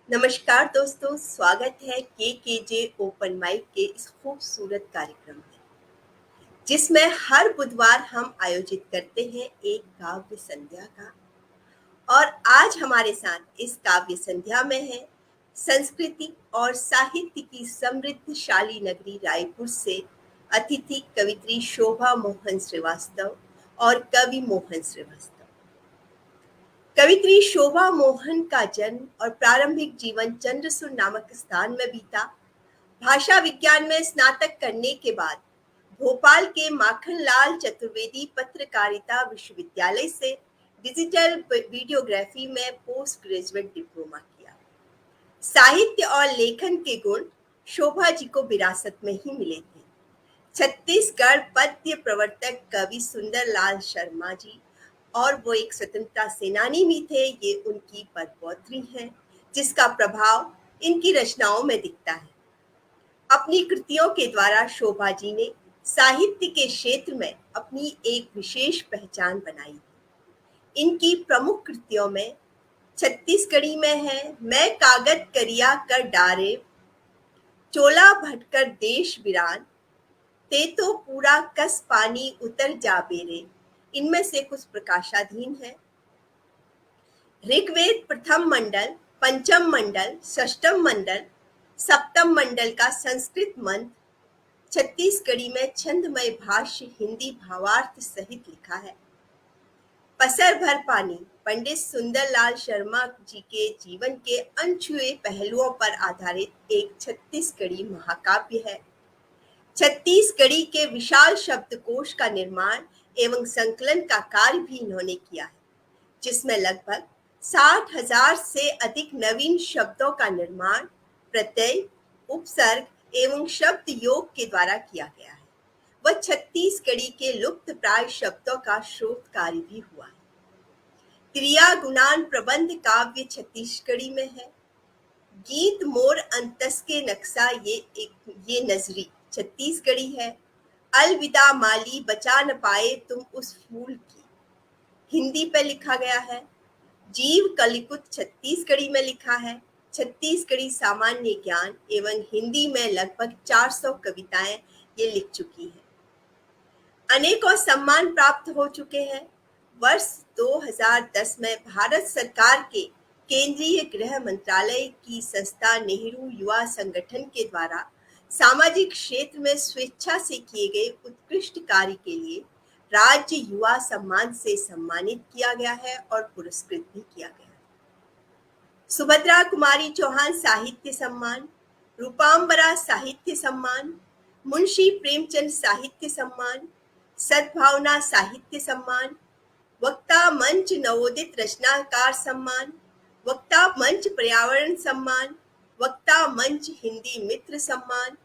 नमस्कार दोस्तों, स्वागत है के जे ओपन माइक के इस खूबसूरत कार्यक्रम में, जिसमें हर बुधवार हम आयोजित करते हैं एक काव्य संध्या का। और आज हमारे साथ इस काव्य संध्या में है संस्कृति और साहित्य की समृद्धशाली नगरी रायपुर से अतिथि कवित्री शोभा मोहन श्रीवास्तव और कवि मोहन श्रीवास्तव। कवित्री शोभा मोहन का जन्म और प्रारंभिक जीवन चंद्रसूर नामक स्थान में बीता। भाषा विज्ञान में स्नातक करने के बाद भोपाल के माखनलाल चतुर्वेदी पत्रकारिता विश्वविद्यालय से डिजिटल वीडियोग्राफी में पोस्ट ग्रेजुएट डिप्लोमा किया। साहित्य और लेखन के गुण शोभा जी को विरासत में ही मिले थे। छत्तीसगढ़ पद्य प्रवर्तक कवि सुंदरलाल शर्मा जी और वो एक स्वतंत्रता सेनानी भी थे, ये उनकी परपौत्री हैं, जिसका प्रभाव इनकी रचनाओं में दिखता है। अपनी कृतियों के द्वारा शोभा जी ने साहित्य के क्षेत्र में अपनी एक विशेष पहचान बनाई। इनकी प्रमुख कृतियों में छत्तीसगढ़ी में है मैं कागज करिया कर डारे, चोला भटकर देश बिरान, ते तो पूरा कस पानी उतर जा बेरे, इनमें से कुछ प्रकाशाधीन है। ऋग्वेद प्रथम मंडल, पंचम मंडल, षष्ठम मंडल, सप्तम मंडल का संस्कृत मंत्र छत्तीसगढ़ी में छंदमय भाष्य हिंदी भावार्थ सहित लिखा है। पसर भर पानी पंडित सुंदरलाल शर्मा जी के जीवन के अनछुए पहलुओं पर आधारित एक छत्तीसगढ़ी महाकाव्य है। छत्तीसगढ़ी के विशाल शब्दकोश का निर्माण एवं संकलन का कार्य भी इन्होंने किया है, जिसमें लगभग 60,000 से अधिक नवीन शब्दों का निर्माण प्रत्यय, उपसर्ग एवं शब्द योग के द्वारा किया गया है। वह छत्तीसगढ़ी के लुप्त प्राय शब्दों का शोध कार्य भी हुआ है। क्रिया गुणान प्रबंध काव्य छत्तीसगढ़ी में है। गीत मोर अंतस के नक्शा ये नजरी छत्तीसगढ़ी है। अलविदा माली बचा न पाए तुम उस फूल की, हिंदी पे लिखा गया है। जीव कलिकुत छत्तीसगढ़ी में लिखा है। छत्तीसगढ़ी सामान्य ज्ञान एवं हिंदी में लगभग 400 कविताएं ये लिख चुकी है। अनेकों सम्मान प्राप्त हो चुके हैं। वर्ष 2010 में भारत सरकार के केंद्रीय गृह मंत्रालय की संस्था नेहरू युवा संगठन के द्वारा सामाजिक क्षेत्र में स्वेच्छा से किए गए उत्कृष्ट कार्य के लिए राज्य युवा सम्मान से सम्मानित किया गया है और पुरस्कृत भी किया गया है। सुभद्रा कुमारी चौहान साहित्य सम्मान, रूपांबरा साहित्य सम्मान, मुंशी प्रेमचंद साहित्य सम्मान, सद्भावना साहित्य सम्मान, वक्ता मंच नवोदित रचनाकार सम्मान, वक्ता मंच पर्यावरण सम्मान, वक्ता मंच हिंदी मित्र सम्मान,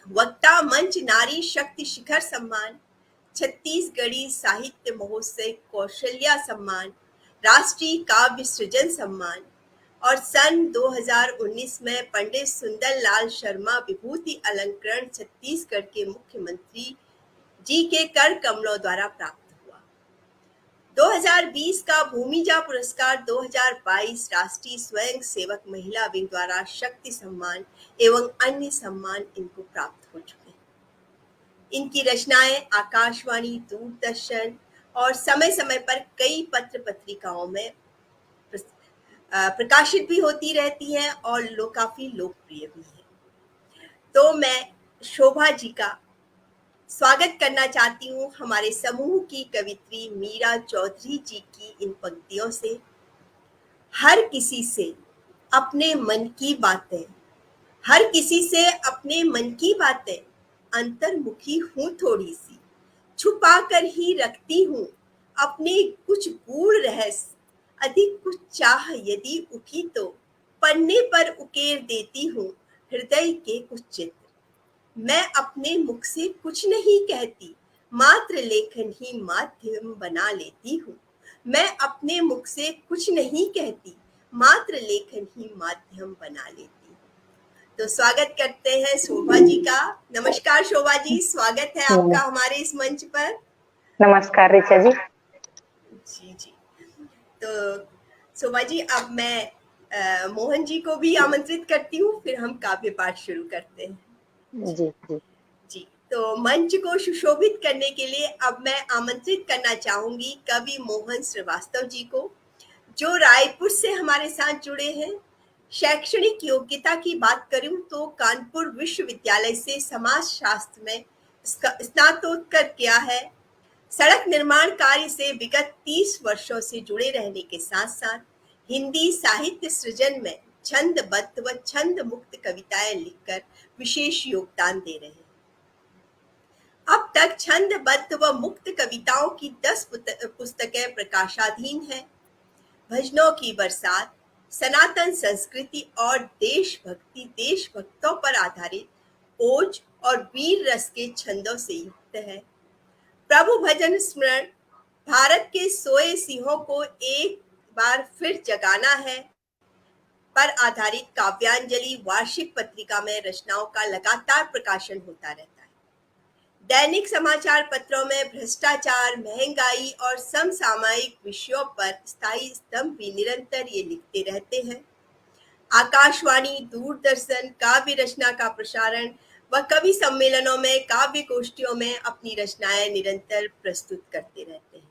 वक्ता मंच नारी शक्ति शिखर सम्मान, छत्तीसगढ़ी साहित्य महोत्सव कौशल्या सम्मान, राष्ट्रीय काव्य सृजन सम्मान और सन 2019 में पंडित सुंदरलाल शर्मा विभूति अलंकरण छत्तीसगढ़ के मुख्यमंत्री जी के कर कमलों द्वारा प्राप्त हुआ। 2020 का भूमिजा पुरस्कार 2022 राष्ट्रीय स्वयं सेवक महिला विंग द्वारा शक्ति सम्मान एवं अन्य सम्मान इनको प्राप्त हो चुके हैं। इनकी रचनाएं आकाशवाणी, दूरदर्शन और समय समय पर कई पत्र पत्रिकाओं में प्रकाशित भी होती रहती हैं और काफी लोकप्रिय भी है। तो मैं शोभा जी का स्वागत करना चाहती हूँ हमारे समूह की कवित्री मीरा चौधरी जी की इन पंक्तियों से। हर किसी से अपने मन की बातें, हर किसी से अपने मन की बातें, अंतर्मुखी हूँ थोड़ी सी, छुपा कर ही रखती हूँ अपने कुछ गूढ़ रहस्य, अधिक कुछ चाह यदि उठी तो पन्ने पर उकेर देती हूँ हृदय के कुछ चित्र। मैं अपने मुख से कुछ नहीं कहती, मात्र लेखन ही माध्यम बना लेती हूँ। मैं अपने मुख से कुछ नहीं कहती, मात्र लेखन ही माध्यम बना लेती हूँ। तो स्वागत करते हैं शोभा जी का। नमस्कार शोभा जी, स्वागत है आपका हमारे इस मंच पर। नमस्कार ऋचा जी। जी जी। तो शोभा जी, अब मैं मोहन जी को भी आमंत्रित करती हूँ, फिर हम काव्य पाठ शुरू करते हैं। जी जी जी, तो मंच को सुशोभित करने के लिए अब मैं आमंत्रित करना चाहूंगी कवि मोहन श्रीवास्तव जी को, जो रायपुर से हमारे साथ जुड़े हैं। शैक्षणिक योग्यता की बात करूं तो कानपुर विश्वविद्यालय से समाज शास्त्र में स्नातकोत्तर किया है। सड़क निर्माण कार्य से विगत 30 वर्षों से जुड़े रहने के साथ साथ हिंदी साहित्य सृजन में छंदबद्ध व छंद मुक्त कविताएं लिखकर विशेष योगदान दे रहे हैं। अब तक छंदबद्ध व मुक्त कविताओं की 10 पुस्तकें प्रकाशाधीन हैं। भजनों की बरसात, सनातन संस्कृति और देशभक्ति, देशभक्तों पर आधारित ओज और वीर रस के छंदों से युक्त है। प्रभु भजन स्मरण, भारत के सोए सिंहों को एक बार फिर जगाना है पर आधारित काव्यांजलि वार्षिक पत्रिका में रचनाओं का लगातार प्रकाशन होता रहता है। दैनिक समाचार पत्रों में भ्रष्टाचार, महंगाई और समसामयिक विषयों पर स्थायी स्तंभ भी निरंतर ये लिखते रहते हैं। आकाशवाणी, दूरदर्शन, काव्य रचना का प्रसारण व कवि सम्मेलनों में, काव्य गोष्ठियों में अपनी रचनाएं निरंतर प्रस्तुत करते रहते हैं।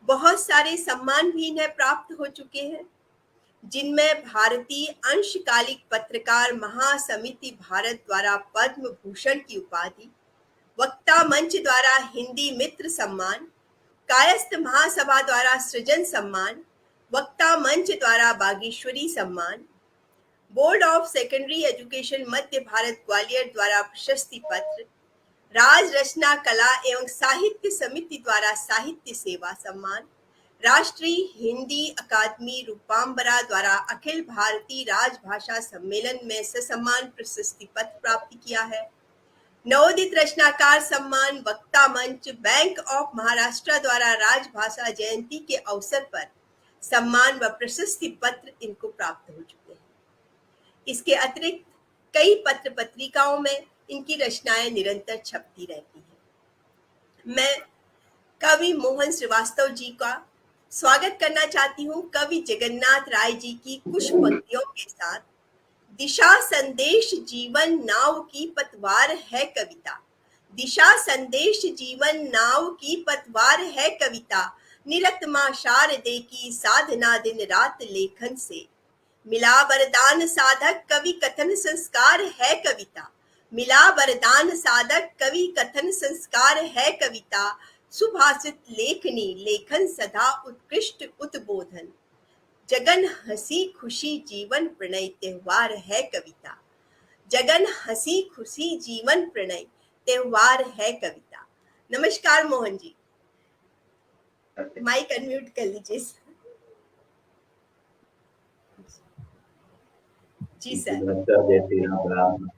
बहुत सारे सम्मान भी इन्हें प्राप्त हो चुके हैं, जिनमें भारतीय अंशकालिक पत्रकार महासमिति भारत द्वारा पद्म भूषण की उपाधि, वक्ता मंच द्वारा हिंदी मित्र सम्मान, कायस्थ महासभा द्वारा सृजन सम्मान, वक्ता मंच द्वारा बागेश्वरी सम्मान, बोर्ड ऑफ सेकेंडरी एजुकेशन मध्य भारत ग्वालियर द्वारा प्रशस्ति पत्र, राज रचना कला एवं साहित्य समिति द्वारा साहित्य सेवा सम्मान, राष्ट्रीय हिंदी अकादमी रूपांबरा द्वारा अखिल भारतीय राजभाषा सम्मेलन में ससम्मान प्रशस्ति पत्र प्राप्त किया है। नवोदित रचनाकार सम्मान, वक्ता मंच, बैंक ऑफ महाराष्ट्र द्वारा राजभाषा जयंती के अवसर पर सम्मान व प्रशस्ति पत्र इनको प्राप्त हो चुके हैं। इसके अतिरिक्त कई पत्र पत्रिकाओं में इनकी रचनाएं निरंतर छपती रहती हैं। मैं कवि मोहन श्रीवास्तव जी का स्वागत करना चाहती हूँ कवि जगन्नाथ राय जी की कुछ पंक्तियों के साथ। दिशा संदेश जीवन नाव की पतवार है कविता, दिशा संदेश जीवन नाव की पतवार है कविता, निरत मां शारदे की साधना दिन रात लेखन से, मिला वरदान साधक कवि कथन संस्कार है कविता, मिला वरदान साधक कवि कथन संस्कार है कविता, सुभाषित लेखनी लेखन सदा उत्कृष्ट उद्बोधन, जगन हंसी खुशी जीवन प्रणय त्योहार है कविता, जगन हंसी खुशी जीवन प्रणय त्योहार है कविता। नमस्कार मोहन जी, माइक अनम्यूट कर लीजिए। जी सर। जय श्री राम।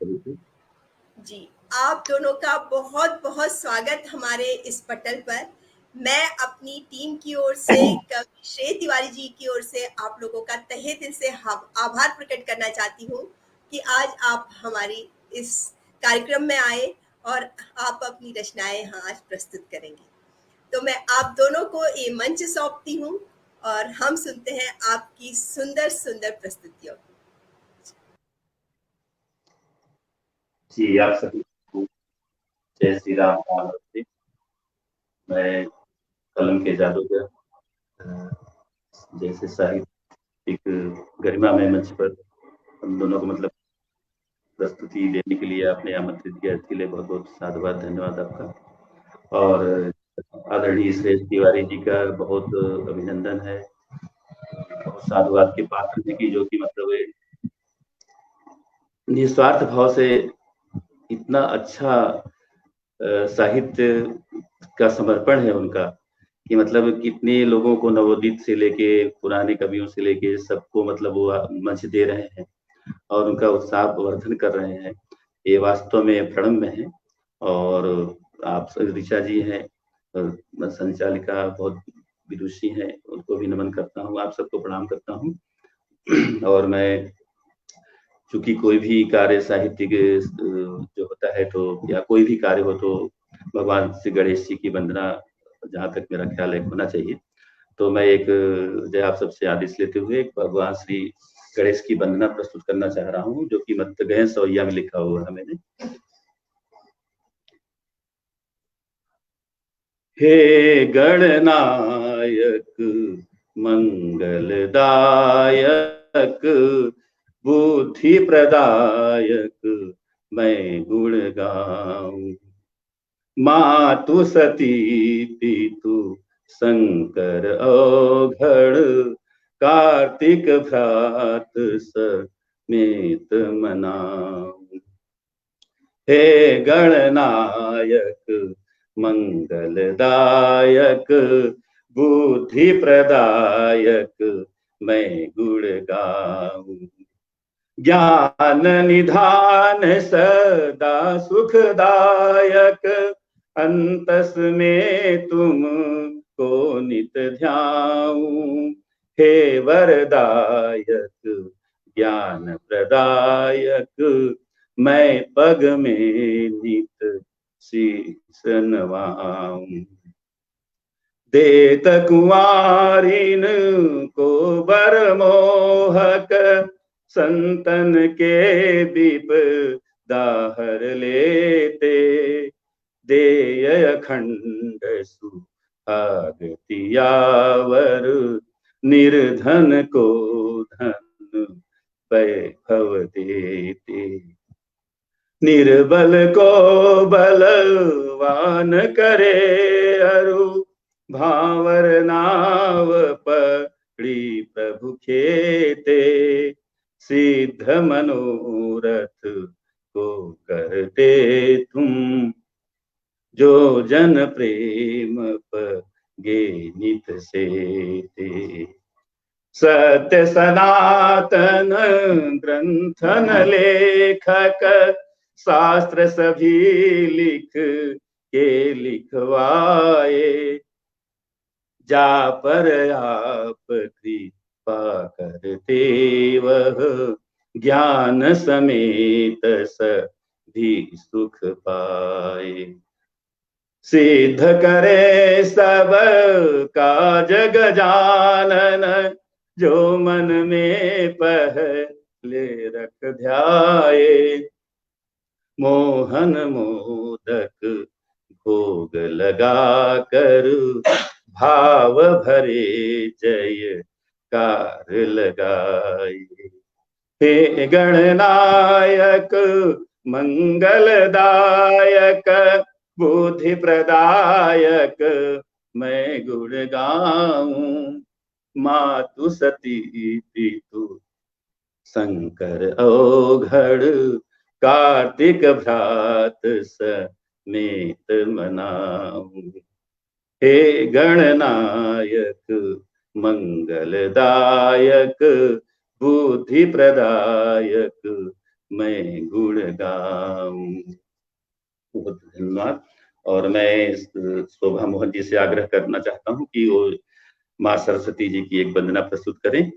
जी, आप दोनों का बहुत बहुत स्वागत हमारे इस पटल पर। मैं अपनी टीम की ओर से, कवि श्रेय तिवारी जी की ओर से आप लोगों का तहे दिल से आभार प्रकट करना चाहती हूँ कि आज आप हमारी इस कार्यक्रम में आए और आप अपनी रचनाएं यहाँ आज प्रस्तुत करेंगे। तो मैं आप दोनों को ये मंच सौंपती हूँ और हम सुनते हैं आपकी सुंदर सुंदर प्रस्तुतियों। जी, आप सभी को जय श्री राम। मैं कलम के जादूगर जैसे साहित्यिक गरिमा में मंच पर हम दोनों को मतलब प्रस्तुति देने के लिए आपने आमंत्रित किया, इसके लिए बहुत बहुत साधुवाद, धन्यवाद आपका। और आदरणीय श्रेय तिवारी जी का बहुत अभिनंदन है, बहुत साधुवाद के पात्र हैं कि जो कि मतलब निस्वार्थ भाव से इतना अच्छा साहित्य का समर्पण है उनका कि मतलब कितने लोगों को नवोदित से लेके पुराने कवियों से लेके सबको मतलब वो मंच दे रहे हैं और उनका उत्साह वर्धन कर रहे हैं। ये वास्तव में प्रणम्य में है। और आप ऋचा जी हैं, संचालिका बहुत विदुषी हैं, उनको भी नमन करता हूँ, आप सबको प्रणाम करता हूँ। और मैं चूंकि कोई भी कार्य साहित्यिक जो होता है तो या कोई भी कार्य हो तो भगवान श्री गणेश जी की वंदना जहाँ तक मेरा ख्याल है होना चाहिए। तो मैं एक जो आप सबसे आदेश लेते हुए भगवान श्री गणेश की वंदना प्रस्तुत करना चाह रहा हूँ, जो कि मत गए सवैया में लिखा हुआ है मैंने। हे गणनायक मंगलदायक बुद्धि प्रदायक मैं गुण गाऊं। मातु सती पितु शंकर औघड़ कार्तिक भ्रात समेत मनाऊं। हे गणनायक मंगलदायक बुद्धि प्रदायक मैं गुण गाऊं। ज्ञान निधान सदा सुखदायक अंतस में तुम को नित ध्याऊं। हे वरदायक ज्ञान प्रदायक मैं पग में नित शीश नवाऊं। देत कुंवारिन को बर मोहक संतन के विपदा हर लेते। देय अखंड सुहाग तियावर निर्धन को धन वैभव देते। निर्बल को बलवान करे अरु भावर नाव पड़ी प्रभु खेते। सिद्ध मनोरथ को करते तुम जो जन प्रेम पगे नित सेते। सत्य सनातन ग्रंथन लेखक शास्त्र सभी लिख के लिखवाए। जा पर आप कृपा करते वह ज्ञान समेत सभी सुख पाए। सिद्ध करे सब काज गजानन जो मन में पहले रख ध्याए। मोहन मोदक भोग लगा कर भाव भरे जयकार लगाए। हे गणनायक मंगलदायक बुद्धि प्रदायक मैं गुण गाऊं। मातु सती पितु शंकर औघड़ कार्तिक भ्रात समेत मनाऊं। हे गणनायक मंगलदायक बुद्धि प्रदायक मैं गुण गाऊं। बहुत धन्यवाद। और मैं शोभा मोहन जी से आग्रह करना चाहता हूं कि वो माँ सरस्वती जी की एक वंदना प्रस्तुत करें।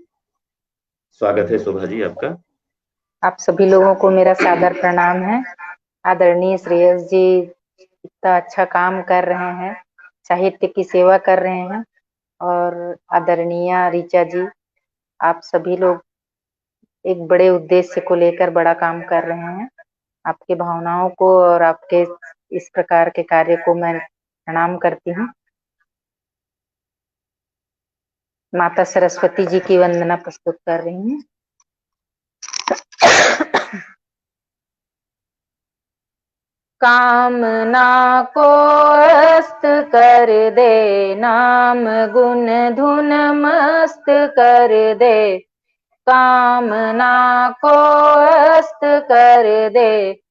स्वागत है शोभा जी आपका। आप सभी लोगों को मेरा सादर प्रणाम है। आदरणीय श्रेयस जी इतना अच्छा काम कर रहे हैं, साहित्य की सेवा कर रहे हैं। और आदरणीय ऋचा जी, आप सभी लोग एक बड़े उद्देश्य को लेकर बड़ा काम कर रहे हैं। आपके भावनाओं को और आपके इस प्रकार के कार्य को मैं प्रणाम करती हूँ। माता सरस्वती जी की वंदना प्रस्तुत कर रही हूँ। कामना को अस्त कर दे, नाम गुण धुन मस्त कर दे। कामना को अस्त कर दे,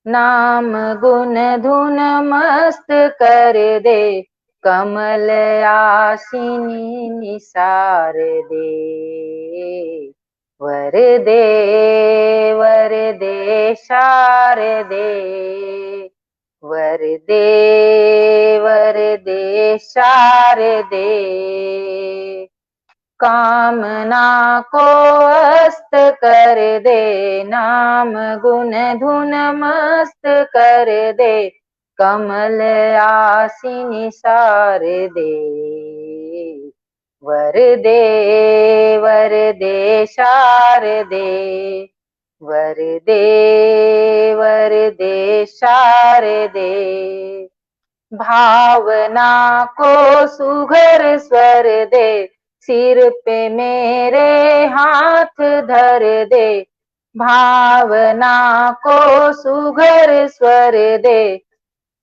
नाम गुण धुन मस्त कर दे। कमल आसीनी निसार दे। वर दे शारदे। वर दे शारदे। कामना को अस्त कर दे, नाम गुण धुन मस्त कर दे। कमल आसीनी सार दे। वरदे वरदे शारदे, वरदे वरदे शारदे, भावना को सुघर स्वर दे, सिर पे मेरे हाथ धर दे, भावना को सुघर स्वर दे,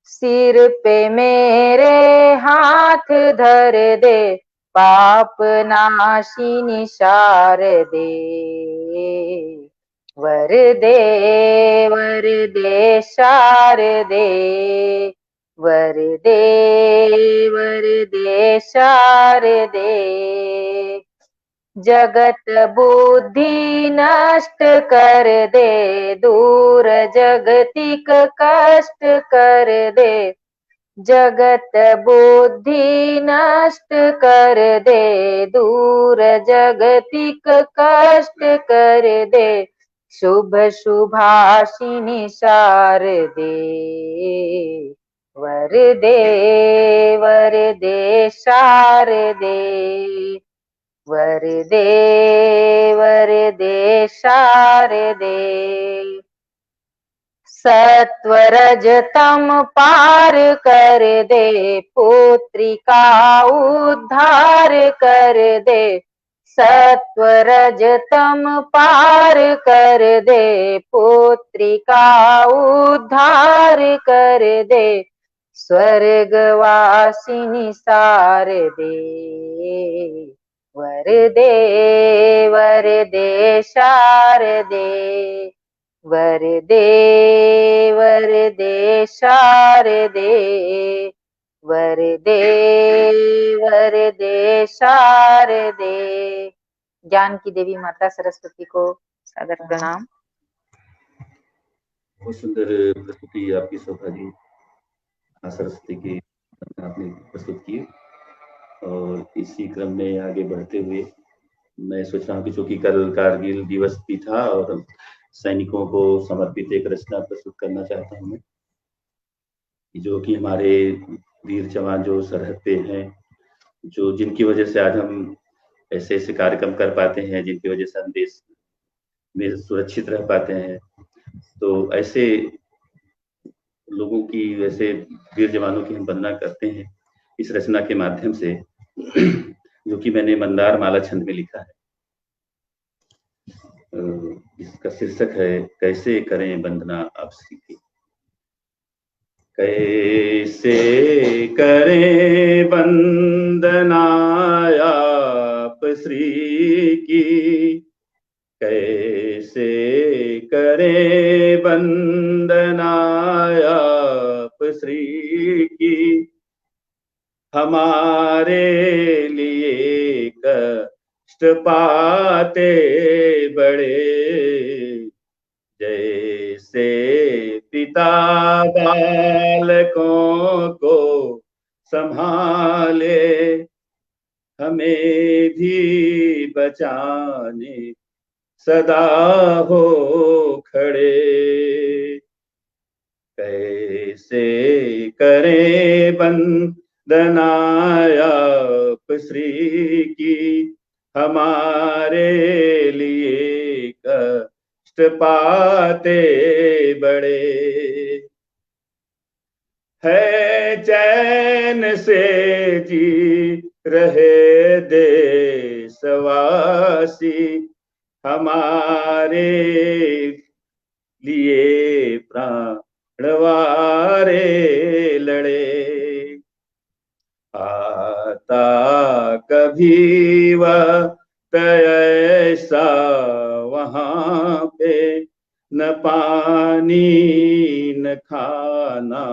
सिर पे मेरे हाथ धर दे, पाप नाशिनी शारदे, वरदे वरदे शारदे, वरदे वरदे शारदे, जगत बुद्धि नष्ट कर दे, दूर जगतिक कष्ट कर दे, जगत बुद्धि नष्ट कर दे, दूर जगतिक कष्ट कर दे, शुभ शुभाशिनी शारदे, वरदे वरदे शारदे, वरदे वरदे शारदे, सत्वरज तम पार कर दे, पुत्री का उद्धार कर दे, सत्वरज तम पार कर दे, पुत्री का उद्धार कर दे, स्वर्गवासिनी शारदे, वरदे वरदे शारदे, वरदे वरदे शारदे, वरदे वरदे शारदे। ज्ञान की देवी माता सरस्वती को सादर प्रणाम। बहुत सुंदर प्रस्तुति आपकी शोभा जी, सरस्वती की आपने प्रस्तुत की। और इसी क्रम में आगे बढ़ते हुए मैं सोच रहा हूँ कि चूंकि कल कारगिल दिवस भी था और सैनिकों को समर्पित एक रचना प्रस्तुत करना चाहता हूँ मैं, जो कि हमारे वीर जवान जो सरहद पे हैं, जो जिनकी वजह से आज हम ऐसे ऐसे कार्यक्रम कर पाते हैं, जिनकी वजह से हम देश में सुरक्षित रह पाते हैं, तो ऐसे लोगों की, वैसे वीर जवानों की हम वंदना करते हैं इस रचना के माध्यम से, जो कि मैंने मंदार माला छंद में लिखा है। इसका शीर्षक है कैसे करें वंदना आप श्री की। कैसे करें वंदना आप श्री की, कैसे करें वंदना आप श्री की, हमारे लिए कष्ट पाते बड़े, जैसे पिता बालकों को संभाले, हमें भी बचाने सदा हो खड़े। कैसे करें वंदना आप श्री की, हमारे लिए कष्ट पाते बड़े, है चैन से जी रहे देशवासी, हमारे लिए प्राणवारे लड़े, आता कभी वक्त ऐसा वहां पे, न पानी न खाना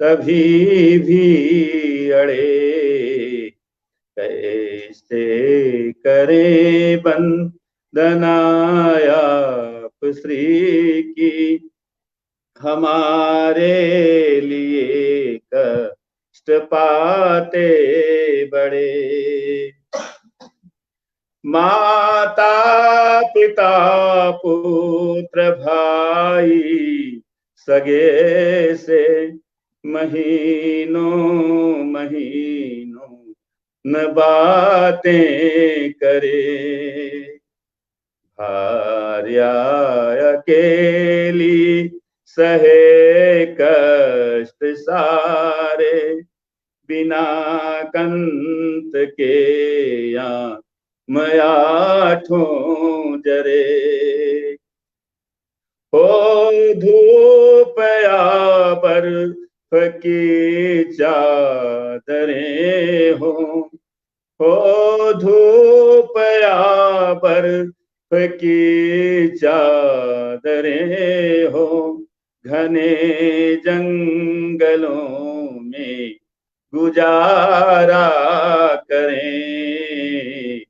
तभी भी अड़े, कैसे करें वंदना आप श्री की, हमारे लिए कष्ट पाते बड़े, माता पिता पुत्र भाई सगे से महीनों महीनों न बातें करे, भार्या अकेली सहे कष्ट सारे, बिना कंत के या मयाठों जरे। हो धूप या बर्फ की चादरें हो धूप या बर्फ की चादरें हो, घने जंगलों में गुजारा करें,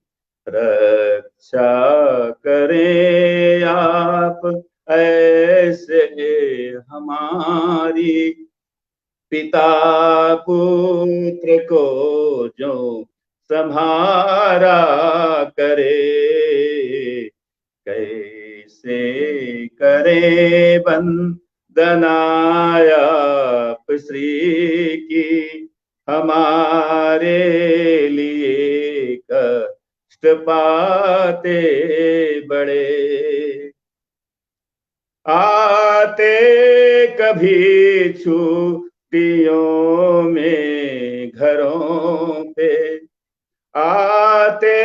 रक्षा करें आप ऐसे हमारी, पिता पुत्र को जो संहारा करे, कैसे करे बंदनायाप श्री की, हमारे लिए कष्ट पाते बड़े। आते कभी छुट्टियों में घरों पे, आते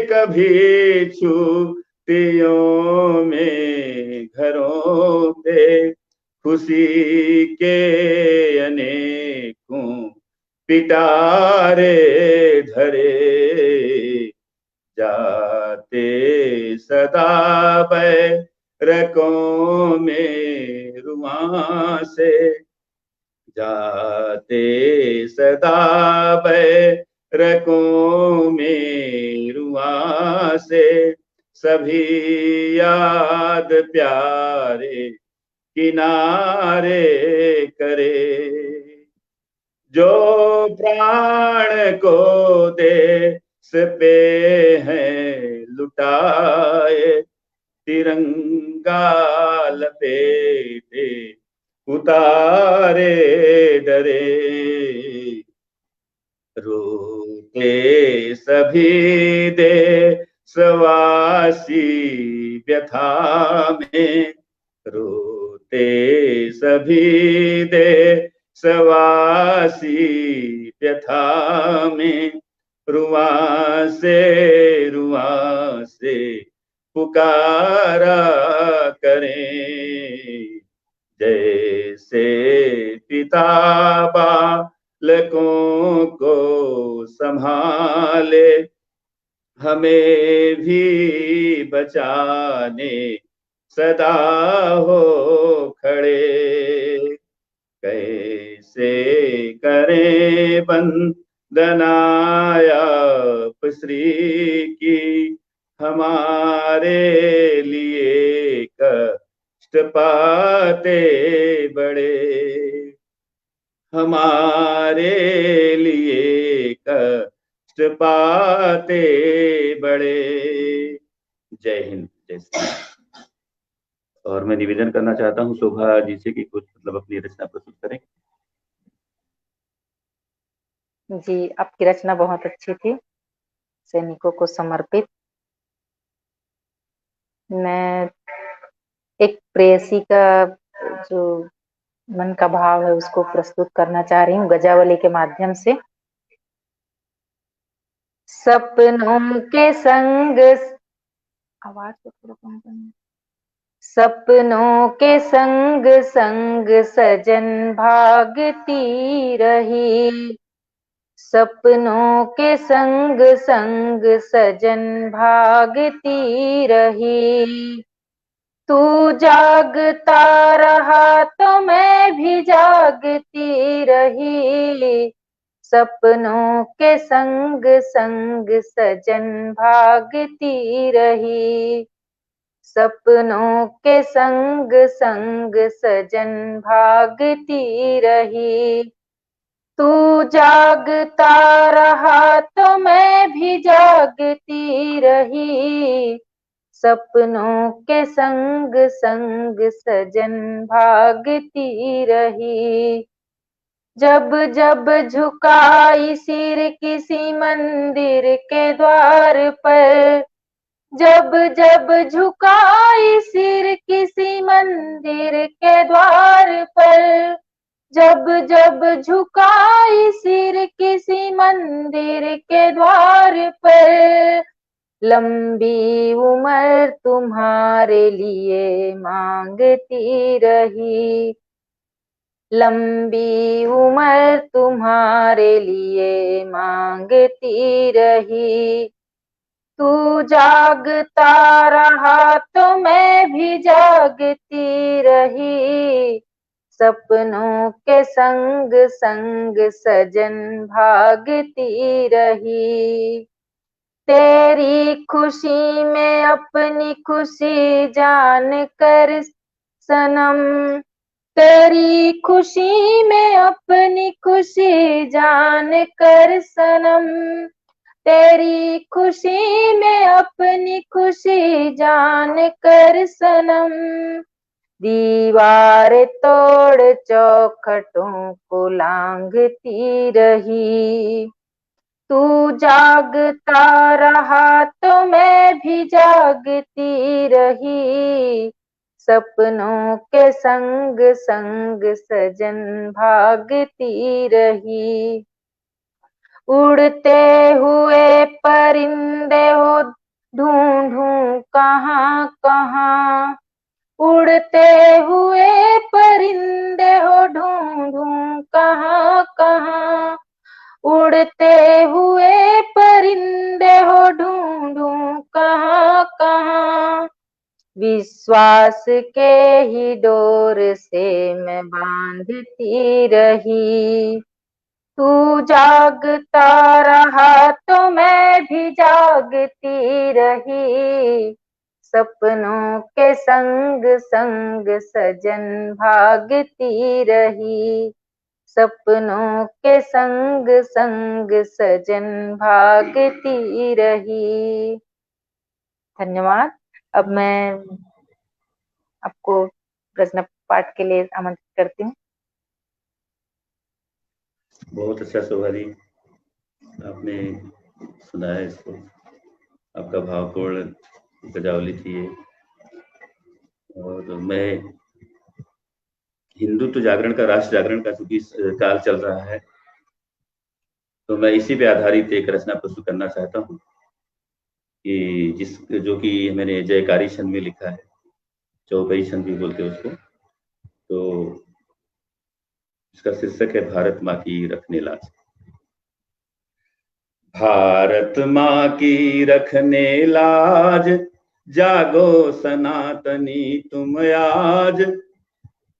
कभी छुट्टियों में घरों पे, खुशी के अनेकों पिटारे धरे, जाते सदा बैरकों में रुआं से, जाते सदा बैरकों में रुआं से, सभी याद प्यारे किनारे करे, जो प्राण को देश पे हैं लुटाए, तिरंगा लपेटे उतारे डरे, रोते सभी देशवासी व्यथा में, रोते सभी देशवासी व्यथा में, रुआं से पुकारा करें, जैसे पिता बालकों को संभाले, हमें भी बचाने सदा हो खड़े, कैसे करें वंदनायाप श्री की, हमारे लिए कष्ट पाते बड़े, हमारे लिए कष्ट पाते बड़े। जय हिंद, जय श्री राम। और मैं निवेदन करना चाहता हूँ शोभा जी से कि कुछ अपनी रचना प्रस्तुत करें। जी, आपकी रचना बहुत अच्छी थी, सैनिकों को समर्पित। मैं एक प्रेयसी का जो मन का भाव है उसको प्रस्तुत करना चाह रही हूँ गजावली के माध्यम से। सपनों के संग, आवाज को थोड़ा कम करना। सपनों के संग संग सजन भागती रही, सपनों के संग संग सजन भागती रही, तू जागता रहा तो मैं भी जागती रही, सपनों के संग संग सजन भागती रही, सपनों के संग संग सजन भागती रही, तू जागता रहा तो मैं भी जागती रही, सपनों के संग संग सजन भागती रही, जब जब झुकाई सिर किसी मंदिर के द्वार पर, जब जब झुकाई सिर किसी मंदिर के द्वार पर, जब जब झुकाई सिर किसी मंदिर के द्वार पर, लंबी उम्र तुम्हारे लिए मांगती रही, लंबी उम्र तुम्हारे लिए मांगती रही। तू जागता रहा तो मैं भी जागती रही, सपनों के संग संग सजन भागती रही। तेरी खुशी में अपनी खुशी जान कर सनम, तेरी खुशी में अपनी खुशी जान कर सनम, तेरी खुशी में अपनी खुशी जान कर सनम, दीवार तोड़ चौखटों को लांघती रही। तू जागता रहा तो मैं भी जागती रही, सपनों के संग संग सजन भागती रही। उड़ते हुए परिंदे हो ढूंढूं कहाँ कहाँ, उड़ते हुए परिंदे हो ढूंढूं कहाँ कहाँ, उड़ते हुए परिंदे हो ढूंढूं कहाँ कहाँ, विश्वास के ही डोर से मैं बांधती रही। तू जागता रहा तो मैं भी जागती रही, सपनों के संग संग सजन भागती रही, सपनों के संग संग सजन भागती रही। धन्यवाद। अब मैं आपको प्रश्न पाठ के लिए आमंत्रित करती हूँ। बहुत अच्छा शोभा जी, आपने सुना है इसको, आपका भावपूर्ण गजावली थी ये। और मैं हिंदुत्व जागरण का, राष्ट्र जागरण का चूंकि काल चल रहा है, तो मैं इसी पे आधारित एक रचना प्रस्तुत करना चाहता हूँ कि जो कि मैंने जयकारी छंद में लिखा है, चौपई छंद भी बोलते हैं उसको। तो इसका शीर्षक है भारत माँ की रखने लाज। भारत माँ की रखने लाज, जागो सनातनी तुम आज,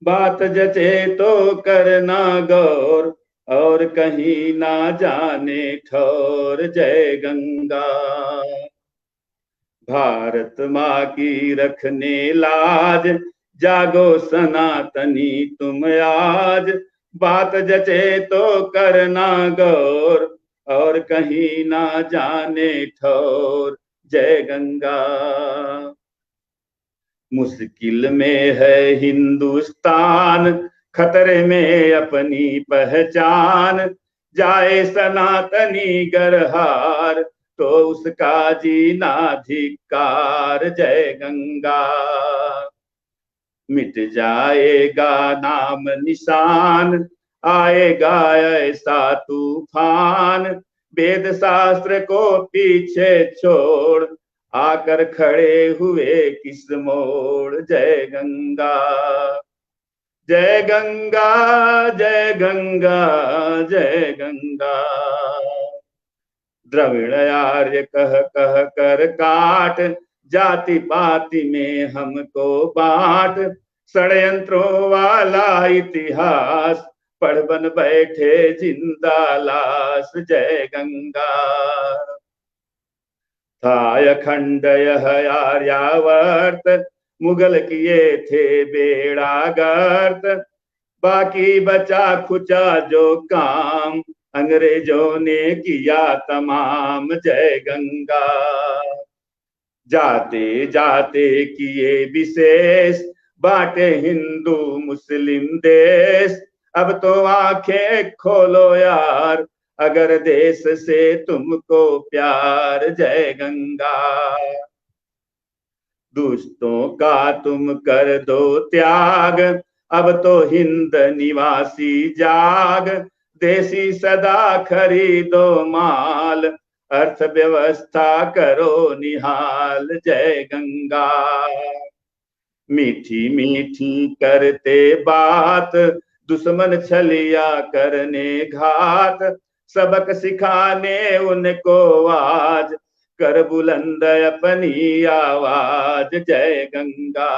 बात जचे तो करना गौर, और कहीं ना जाने ठौर। जय गंगा। भारत माँ की रखने लाज, जागो सनातनी तुम आज, बात जचे तो करना गौर, और कहीं ना जाने ठौर। जय गंगा। मुश्किल में है हिंदुस्तान, खतरे में अपनी पहचान, जाए सनातनी गरहार, तो उसका जीना धिक्कार। जय गंगा। मिट जाएगा नाम निशान, आएगा ऐसा तूफान, वेद शास्त्र को पीछे छोड़, आकर खड़े हुए किस मोड़। जय गंगा। जय गंगा, जय गंगा, जय गंगा। द्रविड़ आर्य कह कह कर काट, जाति पाति में हमको बांट, षड्यंत्रों वाला इतिहास, पढ़ बन बैठे जिंदा लाश। जय गंगा। था अखंड यह आर्यावर्त, मुगल किए थे बेड़ा गर्त, बाकी बचा खुचा जो काम, अंग्रेजों ने किया तमाम। जय गंगा। जाते जाते किए विशेष, बांटे हिंदू मुस्लिम देश, अब तो आंखें खोलो यार, अगर देश से तुमको प्यार। जय गंगा। दुष्टों का तुम कर दो त्याग, अब तो हिंद निवासी जाग। देसी सदा खरीदो माल, अर्थव्यवस्था करो निहाल। जय गंगा। मीठी मीठी करते बात, दुश्मन छलिया करने घात। सबक सिखाने उनको आज, कर बुलंद अपनी आवाज। जय गंगा।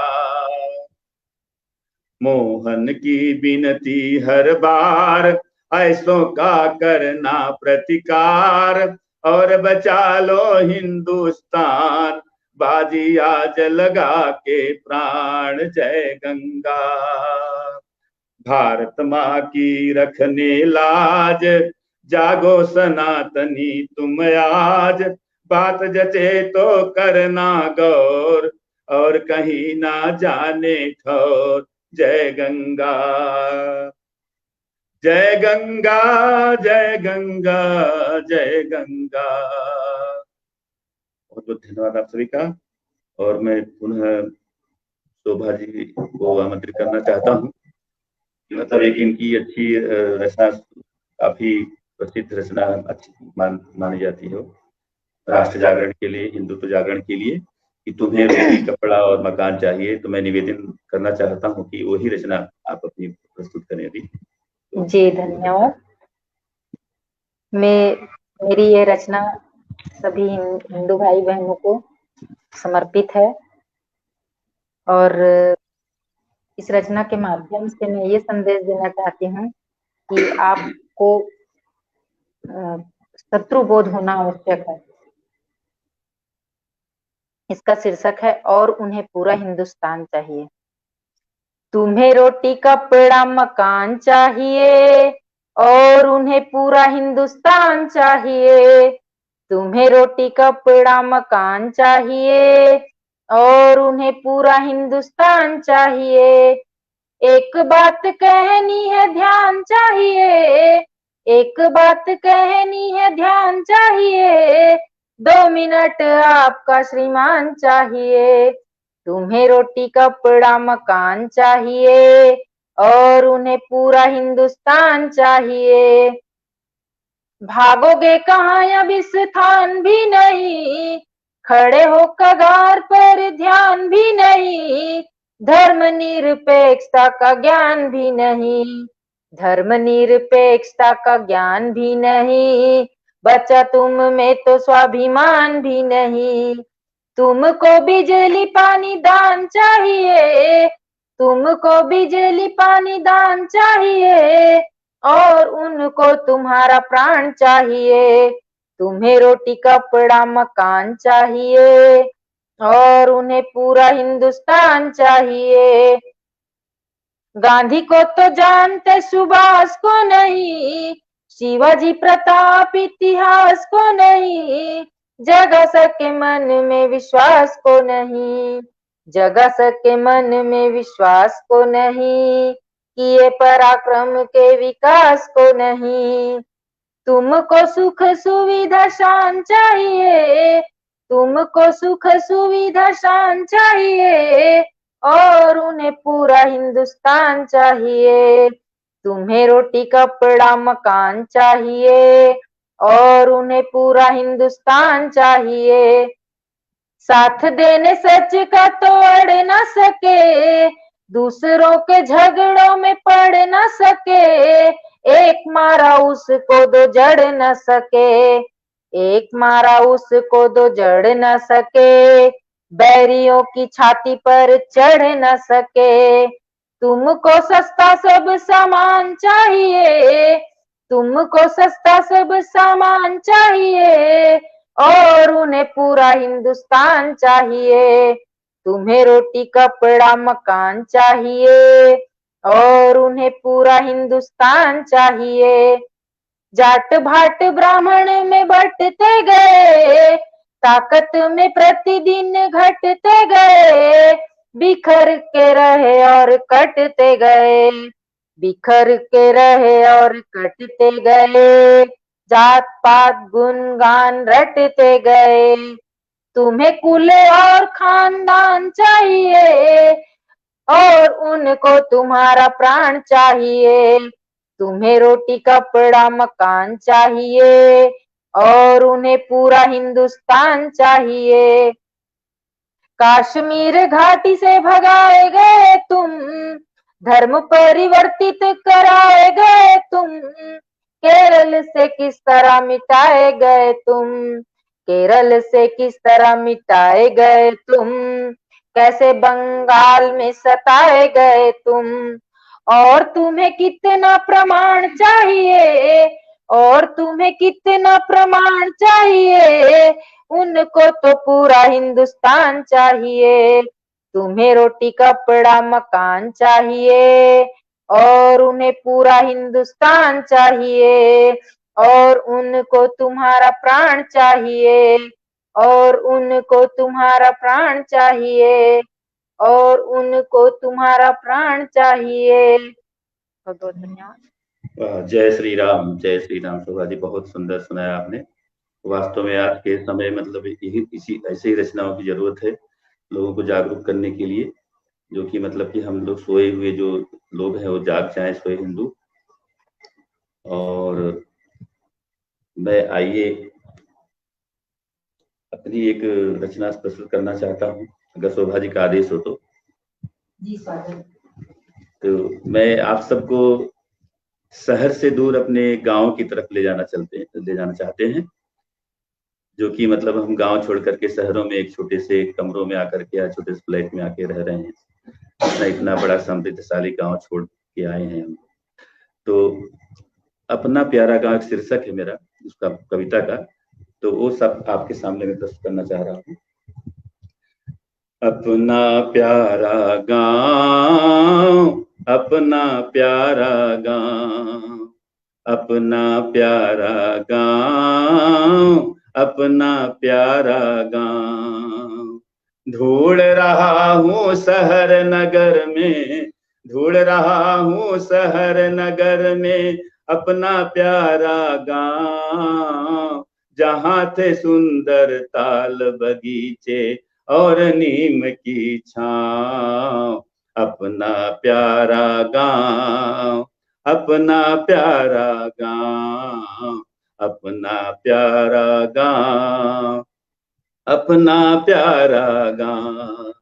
मोहन की विनती हर बार, ऐसों का करना प्रतिकार। और बचा लो हिंदुस्तान, बाजी आज लगा के प्राण। जय गंगा। भारत माँ की रखने लाज, जागो सनातनी तुम आज। बात जचे तो करना गौर, और कहीं ना जाने ठौर। जय गंगा। जय गंगा। जय गंगा। जय गंगा। बहुत बहुत धन्यवाद आप सभी का। और मैं पुनः शोभा जी को आमंत्रित करना चाहता हूँ। मतलब एक इनकी अच्छी रचना, काफी प्रसिद्ध रचना अच्छी मानी जाती है राष्ट्र जागरण के लिए, हिंदुत्व जागरण के लिए, कि तुम्हें रोटी कपड़ा और मकान चाहिए। तो मैं निवेदन करना चाहता हूँ कि वही रचना आप अपनी प्रस्तुत करें अभी। जी धन्यवाद। मेरी ये रचना सभी हिंदू भाई बहनों को समर्पित है। और इस रचना के माध्यम से मैं ये संदेश देना चाहती हूँ कि आपको शत्रु बोध होना आवश्यक है। इसका शीर्षक है और उन्हें पूरा हिंदुस्तान चाहिए। तुम्हें रोटी कपड़ा मकान चाहिए और उन्हें पूरा हिंदुस्तान चाहिए। तुम्हें रोटी कपड़ा मकान चाहिए और उन्हें पूरा हिंदुस्तान चाहिए। एक बात कहनी है ध्यान चाहिए, एक बात कहनी है ध्यान चाहिए। 2 मिनट आपका श्रीमान चाहिए। तुम्हें रोटी कपड़ा मकान चाहिए और उन्हें पूरा हिंदुस्तान चाहिए। भागोगे कहाँ अब इस स्थान भी नहीं, खड़े हो कगार पर ध्यान भी नहीं। धर्म निरपेक्षता का ज्ञान भी नहीं, धर्म निरपेक्षता का ज्ञान भी नहीं। बचा तुम में तो स्वाभिमान भी नहीं। तुमको बिजली पानी दान चाहिए, तुमको बिजली पानी दान चाहिए और उनको तुम्हारा प्राण चाहिए। तुम्हें रोटी कपड़ा मकान चाहिए और उन्हें पूरा हिंदुस्तान चाहिए। गांधी को तो जानते सुभाष को नहीं, शिवाजी प्रताप इतिहास को नहीं। जगा सके मन में विश्वास को नहीं, जगा सके मन में विश्वास को नहीं। किए पराक्रम के विकास को नहीं। तुमको सुख सुविधा शान चाहिए, तुमको सुख सुविधा शान चाहिए और उन्हें पूरा हिंदुस्तान चाहिए। तुम्हें रोटी कपड़ा मकान चाहिए और उन्हें पूरा हिंदुस्तान चाहिए। साथ देने सच का तो अड़ न सके, दूसरों के झगड़ों में पड़ न सके। एक मारा उसको दो जड़ न सके, एक मारा उसको दो जड़ न सके। बैरियों की छाती पर चढ़ न सके। तुमको सस्ता सब सामान चाहिए, तुमको सस्ता सब सामान चाहिए और उन्हें पूरा हिंदुस्तान चाहिए। तुम्हें रोटी कपड़ा मकान चाहिए और उन्हें पूरा हिंदुस्तान चाहिए। जाट भाट ब्राह्मण में बंटते गए, ताकत में प्रतिदिन घटते गए। बिखर के रहे और कटते गए, बिखर के रहे और कटते गए, जात पात गुणगान रटते गए। तुम्हें कुल और खानदान चाहिए और उनको तुम्हारा प्राण चाहिए। तुम्हें रोटी कपड़ा मकान चाहिए और उन्हें पूरा हिंदुस्तान चाहिए। कश्मीर घाटी से भगाए गए तुम, धर्म परिवर्तित कराए गए तुम। केरल से किस तरह मिटाए गए तुम, केरल से किस तरह मिटाए गए तुम। कैसे बंगाल में सताए गए तुम, और तुम्हें कितना प्रमाण चाहिए, और तुम्हें कितना प्रमाण चाहिए। उनको तो पूरा हिंदुस्तान चाहिए। तुम्हें रोटी कपड़ा मकान चाहिए और उन्हें पूरा हिंदुस्तान चाहिए। और उनको तुम्हारा प्राण चाहिए, और उनको तुम्हारा प्राण चाहिए, और उनको तुम्हारा प्राण चाहिए। बहुत बहुत धन्यवाद। वाह, जय श्री राम, जय श्री राम। शोभा जी, बहुत सुंदर सुनाया आपने। वास्तव में आज के समय मतलब यही इसी ऐसे ही रचनाओं की जरूरत है लोगों को जागरूक करने के लिए, जो कि मतलब कि हम लोग सोए हुए जो लोग हैं वो जाग जाएं, सोए हिंदू। और मैं आइए अपनी एक रचना प्रस्तुत करना चाहता हूँ, अगर शोभा जी का आदेश हो तो। जी स्वागत। तो मैं आप सबको शहर से दूर अपने गांव की तरफ ले जाना चाहते हैं, जो कि मतलब हम गांव छोड़ करके शहरों में एक छोटे से कमरों में आकर के या छोटे से फ्लैट में आके रह रहे हैं। इतना बड़ा समृद्धशाली गांव छोड़ के आए हैं हम। तो अपना प्यारा गांव एक शीर्षक है मेरा उसका, कविता का। तो वो सब आपके सामने मैं प्रस्तुत करना चाह रहा हूँ। अपना प्यारा गांव, अपना प्यारा गांव, अपना प्यारा गांव, अपना प्यारा गांव। ढूंढ रहा हूँ शहर नगर में, ढूंढ रहा हूँ शहर नगर में अपना प्यारा गांव। जहाँ थे सुंदर ताल बगीचे और नीम की छांव। अपना प्यारा गांव, अपना प्यारा गांव, अपना प्यारा गांव, अपना प्यारा गांव।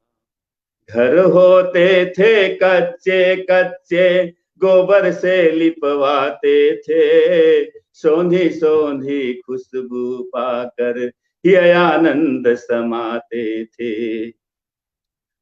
घर होते थे कच्चे कच्चे, गोबर से लिपवाते थे। सौंधी सौंधी खुशबू पाकर ये आनंद समाते थे।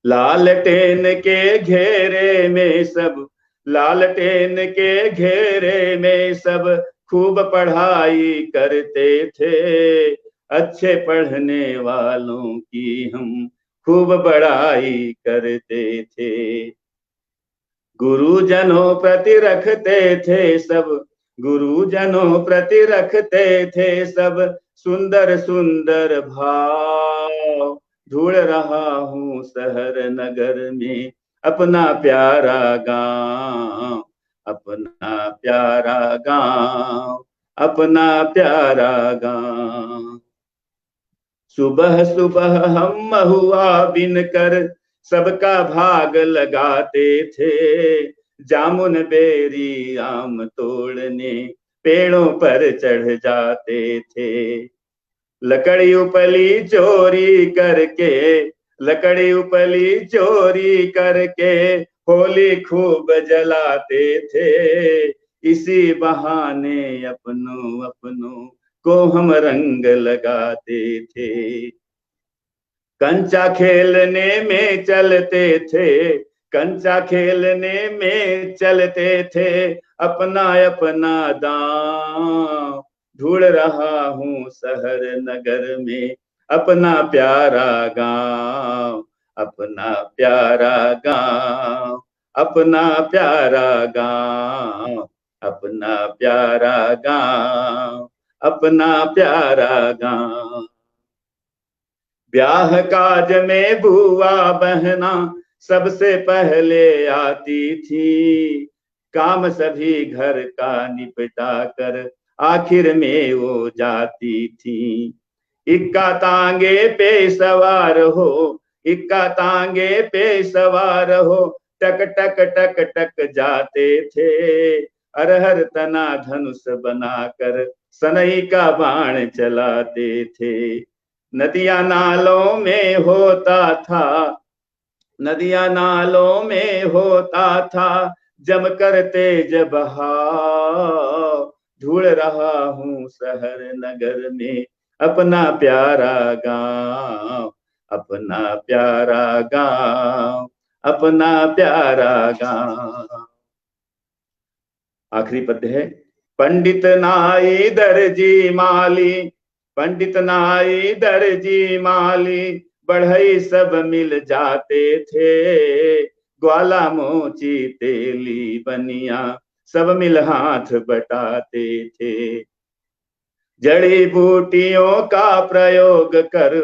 लालटेन के घेरे में सब, लालटेन के घेरे में सब खूब पढ़ाई करते थे। अच्छे पढ़ने वालों की हम खूब बड़ाई करते थे। गुरुजनों प्रति रखते थे सब, गुरुजनों प्रति रखते थे सब सुंदर सुंदर भाव। ढूंढ रहा हूँ शहर नगर में अपना प्यारा गांव, अपना प्यारा गांव, अपना प्यारा गांव। सुबह सुबह हम महुआ बिन कर सबका भाग लगाते थे। जामुन बेरी आम तोड़ने पेड़ों पर चढ़ जाते थे। लकड़ी उपली चोरी करके, लकड़ी उपली चोरी करके होली खूब जलाते थे। इसी बहाने अपनों अपनों को हम रंग लगाते थे। कंचा खेलने में चलते थे, कंचा खेलने में चलते थे अपना अपना दांव। ढूंढ रहा हूँ शहर नगर में अपना प्यारा गांव, अपना प्यारा गांव, अपना प्यारा गांव, अपना प्यारा गांव, अपना प्यारा गांव। ब्याह काज में बुआ बहना सबसे पहले आती थी। काम सभी घर का निपटा कर आखिर में वो जाती थी। इक्का तांगे पे सवार हो, इक्का तांगे पे सवार हो, टक टक टक टक जाते थे। अरहर तना धनुष बनाकर सनई का बाण चलाते थे। नदियां नालों में होता था, नदियां नालों में होता था जमकर तेज बहाव। ढूंढ रहा हूँ शहर नगर में अपना प्यारा गांव, अपना प्यारा गांव, अपना प्यारा गांव। आखिरी पद्य है। पंडित नाई दर्जी माली, पंडित नाई दर्जी माली, बढ़ई सब मिल जाते थे। ग्वाला मोची तेली बनिया सब मिल हाथ बटाते थे। जड़ी बूटियों का प्रयोग कर,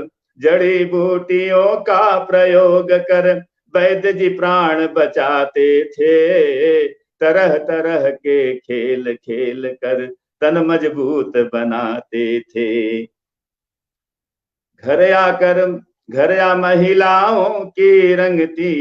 जड़ी बूटियों का प्रयोग कर वैद्य जी प्राण बचाते थे। तरह तरह के खेल खेल कर तन मजबूत बनाते थे। घर या महिलाओं की रंगती,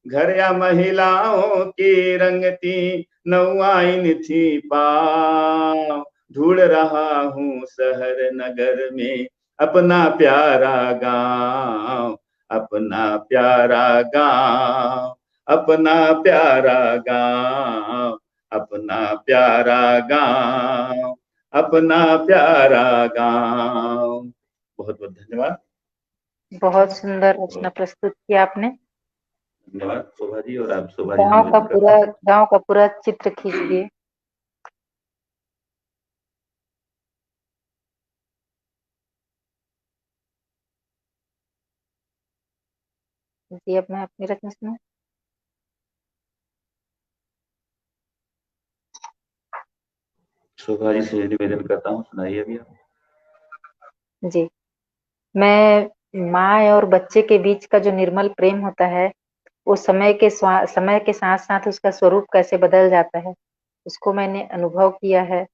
घर या महिलाओं की रंगती नौआइन थी पाँव। ढूंढ रहा हूँ शहर नगर में अपना प्यारा गांव, अपना प्यारा गांव, अपना प्यारा गांव, अपना प्यारा गांव, अपना प्यारा गांव। बहुत बहुत धन्यवाद। बहुत सुंदर रचना प्रस्तुत किया आपने। धन्यवाद शोभा जी, और आप शोभा जी हम गांव का पूरा चित्र खींच दिए। जी अब मैं अपनी रचना सुनाऊं। शोभा जी से निवेदन करता हूँ, सुनाइए अभी आप। जी, मैं माँ और बच्चे के बीच का जो निर्मल प्रेम होता है, वो समय के साथ साथ उसका स्वरूप कैसे बदल जाता है, उसको मैंने अनुभव किया है,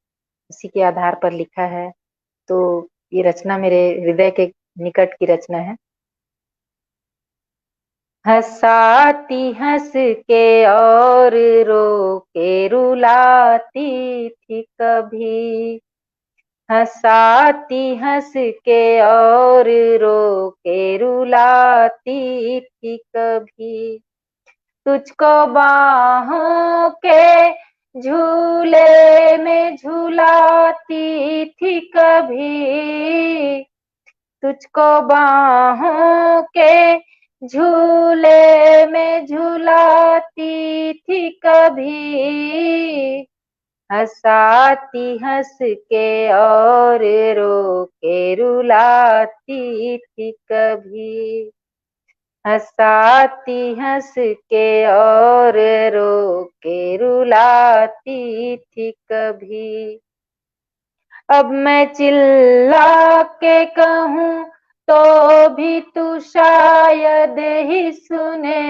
उसी के आधार पर लिखा है। तो ये रचना मेरे हृदय के निकट की रचना है। हंसाती हंस के और रो के रुलाती थी कभी, हंसाती हंस के और रो के रुलाती थी कभी। तुझको बाहों के झूले में झूलाती थी कभी, तुझको बाहों के झूले में झूलाती थी कभी। हंसाती हंस के और रो के रुलाती थी कभी, हंसाती हंस के और रो के रुलाती थी कभी। अब मैं चिल्ला के कहूँ तो भी तू शायद ही सुने,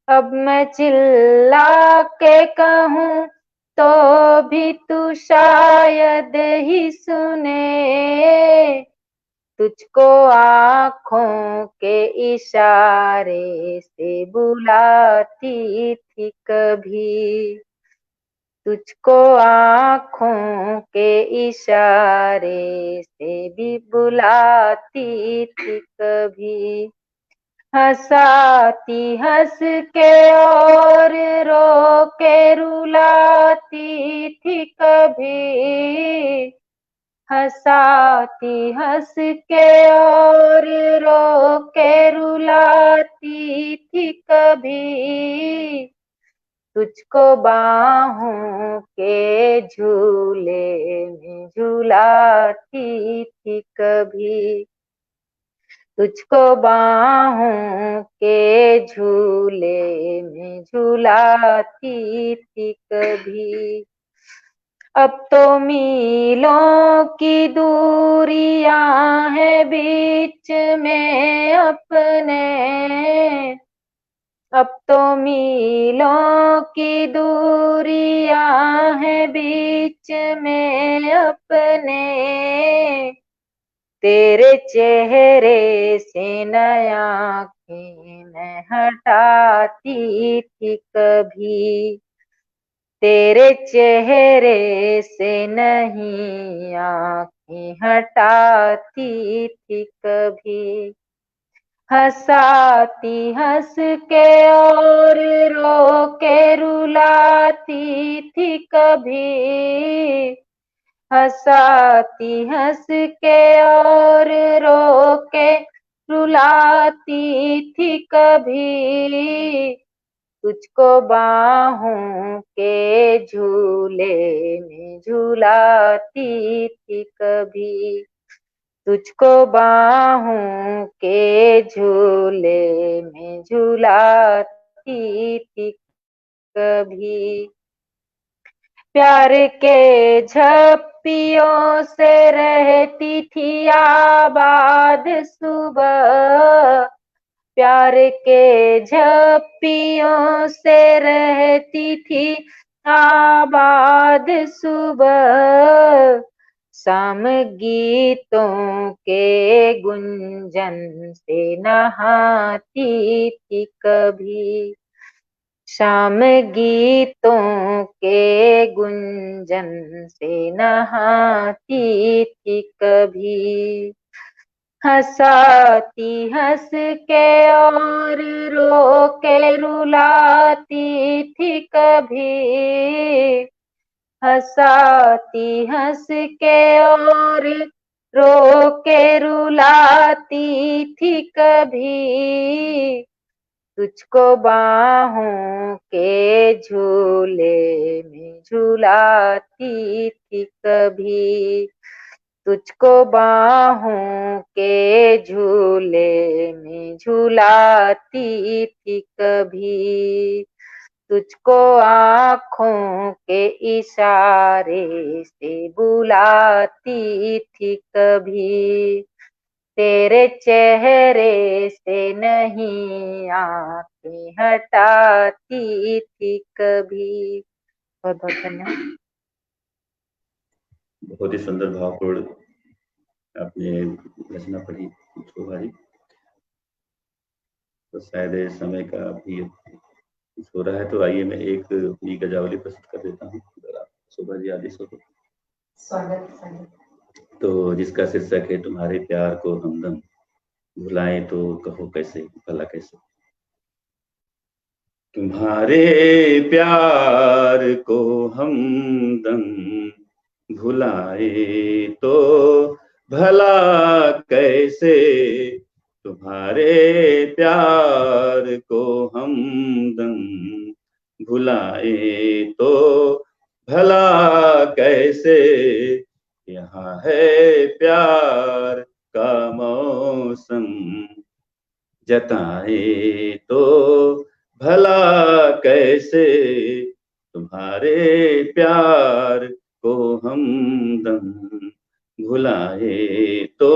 अब मैं चिल्ला के कहूँ तो भी तू शायद ही सुने। तुझको आँखों के इशारे से बुलाती थी कभी, तुझको आँखों के इशारे से भी बुलाती थी कभी। हंसाती हंस के और रो के रुलाती थी कभी, हंसाती हंस के और रो के रुलाती थी कभी। तुझको बाहों के झूले में झूलाती थी कभी, तुझको बाहों के झूले में झूलाती थी कभी। अब तो मीलों की दूरियां हैं बीच में अपने, अब तो मीलों की दूरियां हैं बीच में अपने, तेरे चेहरे से नया आँखें मैं हटाती थी कभी, तेरे चेहरे से नहीं आँखें हटाती थी कभी, हंसाती हंस के और रो के रुलाती थी कभी, हंसाती हंस के और रो के रुलाती थी कभी, तुझको बाहों के झूले में झूलाती थी कभी, तुझको बाहों के झूले में झूलाती थी कभी, प्यार के झप्पियों से रहती थी आबाद सुबह, प्यार के झप्पियों से रहती थी आबाद सुबह, शाम गीतों के गुंजन से नहाती थी कभी, शाम गीतों के गुंजन से नहाती थी कभी, हंसाती हंस के और रो के रुलाती थी कभी, हंसाती हंस के और रो के रुलाती थी कभी, तुझको बाहों के झूले में झूलाती थी कभी, तुझको बाहों के झूले में झूलाती थी कभी, तुझको आँखों के इशारे से बुलाती थी कभी, तेरे चेहरे से नहीं आँखें हटाती थी कभी। बहुत बहुत धन्यवाद। बहुत ही सुंदर भावपूर्ण आपने रचना पढ़ी शोभा जी। तो शायद समय का भी हो रहा है, तो आइए मैं एक अपनी गजावली प्रस्तुत कर देता हूँ, अगर आप शोभा जी आदेश हो तो। स्वागत। तो जिसका शीर्षक है तुम्हारे प्यार को हमदम भुलाएं तो कहो कैसे, भला कैसे। तुम्हारे प्यार को हमदम भुलाए तो भला कैसे, तुम्हारे प्यार को हमदम भुलाए तो भला कैसे, यहाँ है प्यार का मौसम जताए तो भला कैसे, तुम्हारे प्यार को हमदम भुलाए तो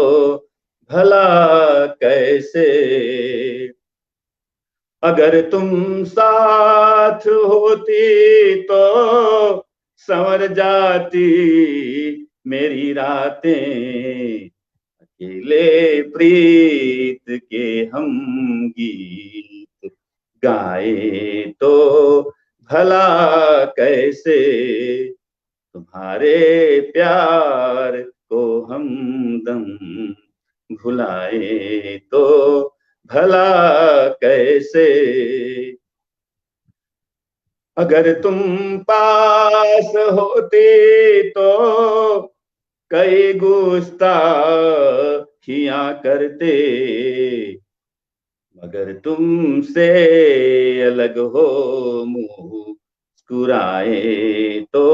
भला कैसे। अगर तुम साथ होती तो संवर जाती मेरी रातें, अकेले प्रीत के हम गीत गाए तो भला कैसे, तुम्हारे प्यार को हमदम भुलाए तो भला कैसे। अगर तुम पास होती तो कई गुस्ताखियां करते, मगर तुमसे अलग हो मुस्कुराए तो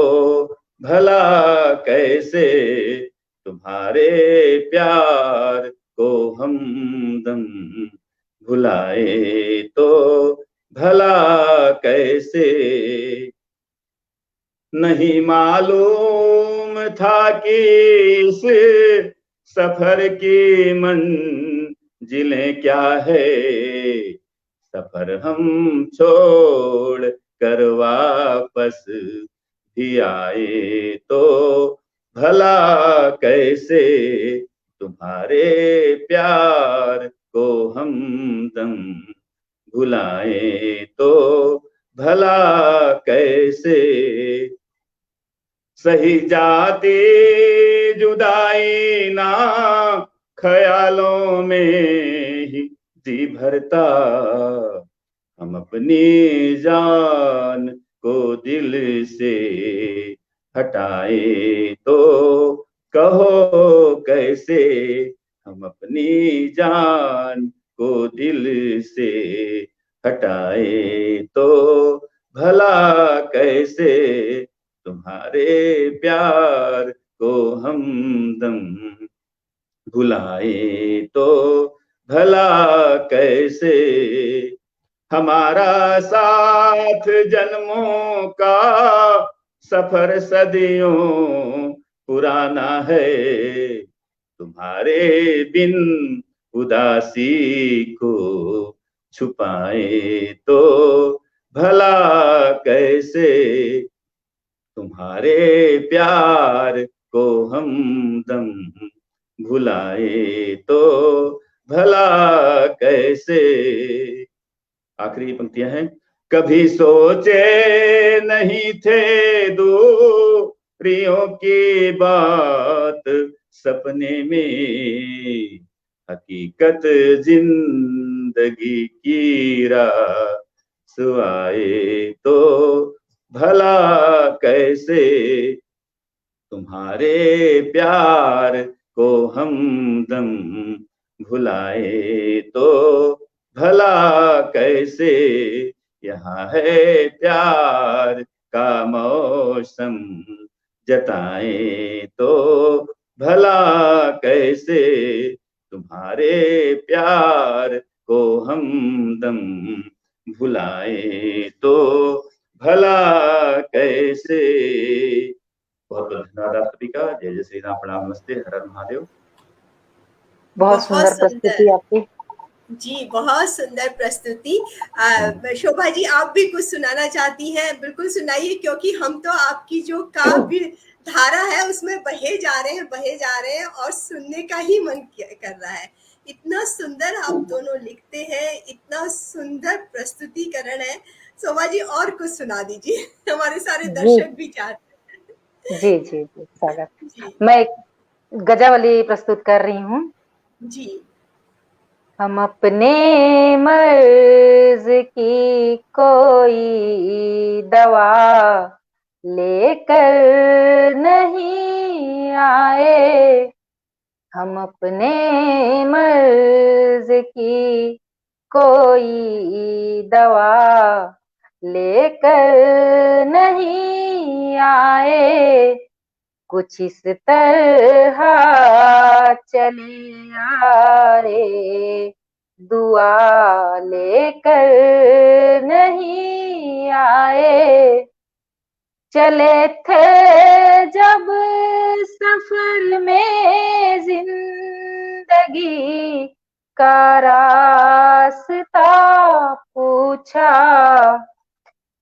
भला कैसे, तुम्हारे प्यार को हमदम भुलाए तो भला कैसे। नहीं मालूम था कि इस सफर की मंजिलें क्या है, सफर हम छोड़ कर वापस भी आए तो भला कैसे तुम्हारे प्यार को हम दम भुलाए तो भला कैसे सही जाती जुदाई ना ख्यालों में ही जी भरता हम अपनी जान को दिल से हटाए तो कहो कैसे हम अपनी जान को दिल से हटाए तो भला कैसे तुम्हारे प्यार को हम दम भुलाए तो भला कैसे हमारा साथ जन्मों का सफर सदियों पुराना है तुम्हारे बिन उदासी को छुपाए तो भला कैसे तुम्हारे प्यार को हम दम भुलाए तो भला कैसे। आखिरी पंक्तियां हैं। कभी सोचे नहीं थे दूरियों की बात सपने में हकीकत जिंदगी की रासवाए तो भला कैसे तुम्हारे प्यार को हम दम भुलाए तो भला कैसे यहाँ है प्यार का मौसम जताए तो भला कैसे तुम्हारे प्यार को हम दम भुलाए तो भला कैसे। बहुत बहुत धन्यवाद आप सभी का। जय जय श्री राम, प्रणाम, नमस्ते, हर हर महादेव। बहुत सुंदर प्रस्तुति आपकी जी, बहुत सुंदर प्रस्तुति। शोभा जी, आप भी कुछ सुनाना चाहती हैं? बिल्कुल सुनाइए, क्योंकि हम तो आपकी जो काव्य धारा है उसमें बहे जा रहे हैं और सुनने का ही मन कर रहा है। इतना सुंदर आप दोनों लिखते हैं, इतना सुंदर प्रस्तुतिकरण है। शोभा जी, और कुछ सुना दीजिए, हमारे सारे दर्शक भी चाहते हैं। जी जी जी स्वागत। मैं एक गजावली प्रस्तुत कर रही हूँ जी। हम अपने मर्ज की कोई दवा लेकर नहीं आए, हम अपने मर्ज की कोई दवा लेकर नहीं आए, कुछ इस तरह चले आ रे, दुआ लेकर नहीं आए, चले थे जब सफर में जिंदगी का रास्ता पूछा,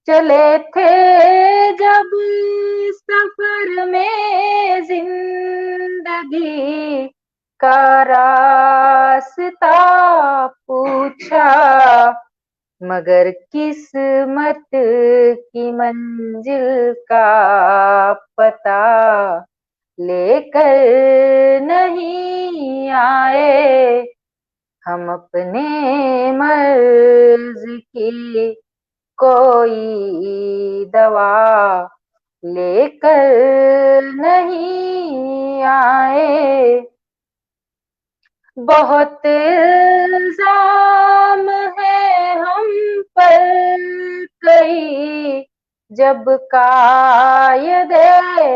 चले थे जब सफर में जिंदगी का रास्ता पूछा, मगर किस्मत की मंजिल का पता लेकर नहीं आए, हम अपने मर्ज की कोई दवा लेकर नहीं आए, बहुत इल्जाम है हम पर कई जब कायदे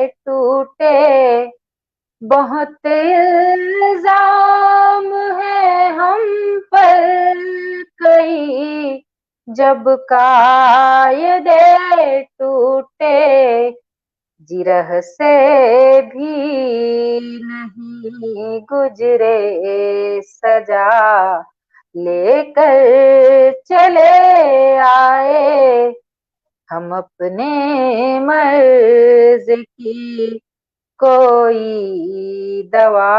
टूटे, बहुत इल्जाम है हम पर कई जब कायदे टूटे, जिरह से भी नहीं गुजरे सजा लेकर चले आए। हम अपने मर्ज की कोई दवा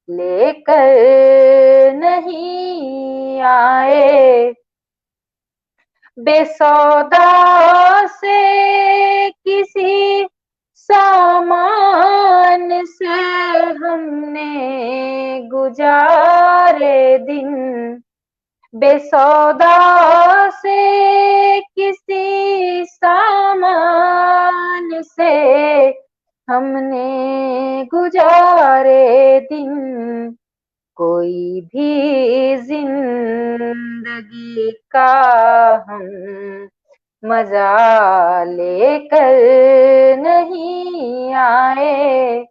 लेकर नहीं आए। बेसौदा से किसी सामान से हमने गुजारे दिन। बेसौदा से किसी सामान से हमने गुजारे दिन। कोई भी जिंदगी का हम मजा लेकर नहीं आए।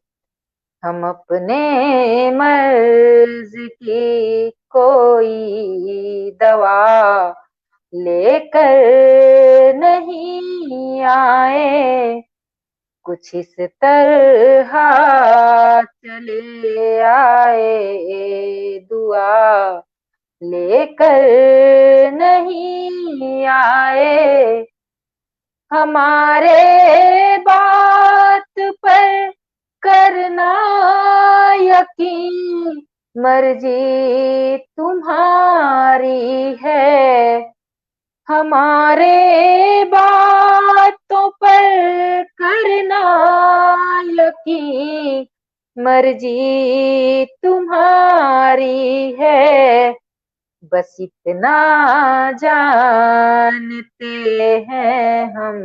हम अपने मर्ज की कोई दवा लेकर नहीं आए। कुछ इस तरह चले आए, दुआ लेकर नहीं आए। हमारे बात पर करना यकीन, मर्जी तुम्हारी है। हमारे बातों पर करना यकीन, मर्जी तुम्हारी है। बस इतना जानते हैं हम,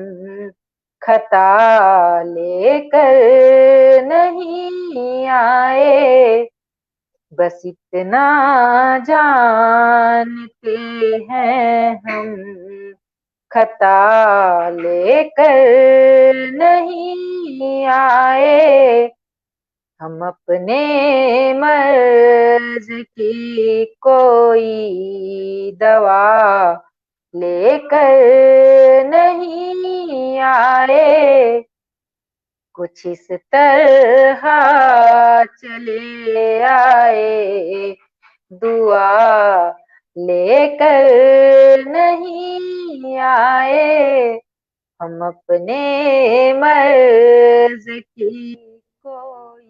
खता लेकर नहीं आए। बस इतना जानते हैं हम, खता लेकर नहीं आए। हम अपने मर्ज की कोई दवा लेकर नहीं आए। कुछ इस तरह चले आए, दुआ लेकर नहीं आए। हम अपने मर्ज की कोई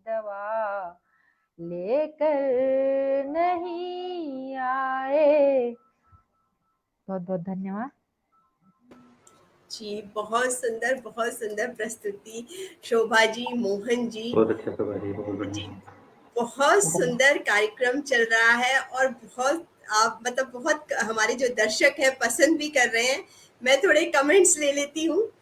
दवा लेकर नहीं आए। बहुत बहुत धन्यवाद जी। बहुत सुंदर प्रस्तुति शोभा जी, मोहन जी। बहुत अच्छा शोभा जी, बहुत जी, बढ़िया। बहुत सुंदर कार्यक्रम चल रहा है और बहुत आप मतलब बहुत हमारे जो दर्शक हैं पसंद भी कर रहे हैं। मैं थोड़े कमेंट्स ले लेती हूँ।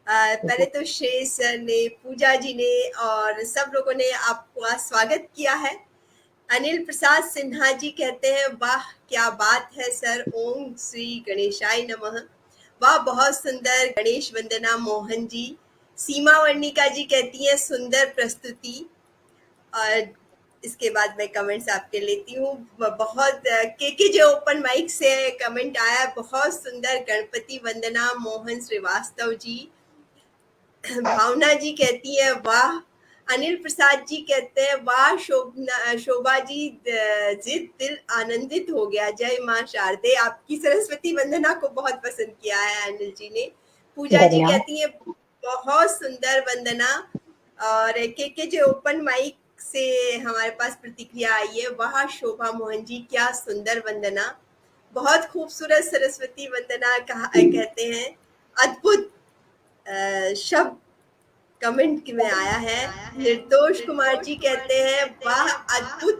पहले तो श्रेय सर ने, पूजा जी ने और सब लोगों ने आपका स्वागत किया है। अनिल प्रसाद सिन्हा जी कहते हैं, वाह क्या बात है सर, ओम श्री गणेशाय नमः। वाह बहुत सुंदर, गणेश वंदना मोहन जी। सीमा वर्णिका जी कहती है सुंदर प्रस्तुति। और इसके बाद मैं कमेंट्स आपके लेती हूँ। बहुत के जो ओपन माइक से कमेंट आया, बहुत सुंदर, गणपति वंदना मोहन श्रीवास्तव जी। भावना जी कहती है वाह। अनिल प्रसाद जी कहते हैं वाह शोभा जी, जिद दिल आनंदित हो गया। जय माँ शारदे। आपकी सरस्वती वंदना को बहुत पसंद किया है अनिल जी ने। पूजा जी कहती है बहुत सुंदर वंदना। और के जो ओपन माइक से हमारे पास प्रतिक्रिया आई है, वाह शोभा मोहन जी क्या सुंदर वंदना, बहुत खूबसूरत सरस्वती वंदना कहते हैं, अद्भुत शब्द कमेंट में आया है। निर्दोष कुमार जी कहते हैं वाह अद्भुत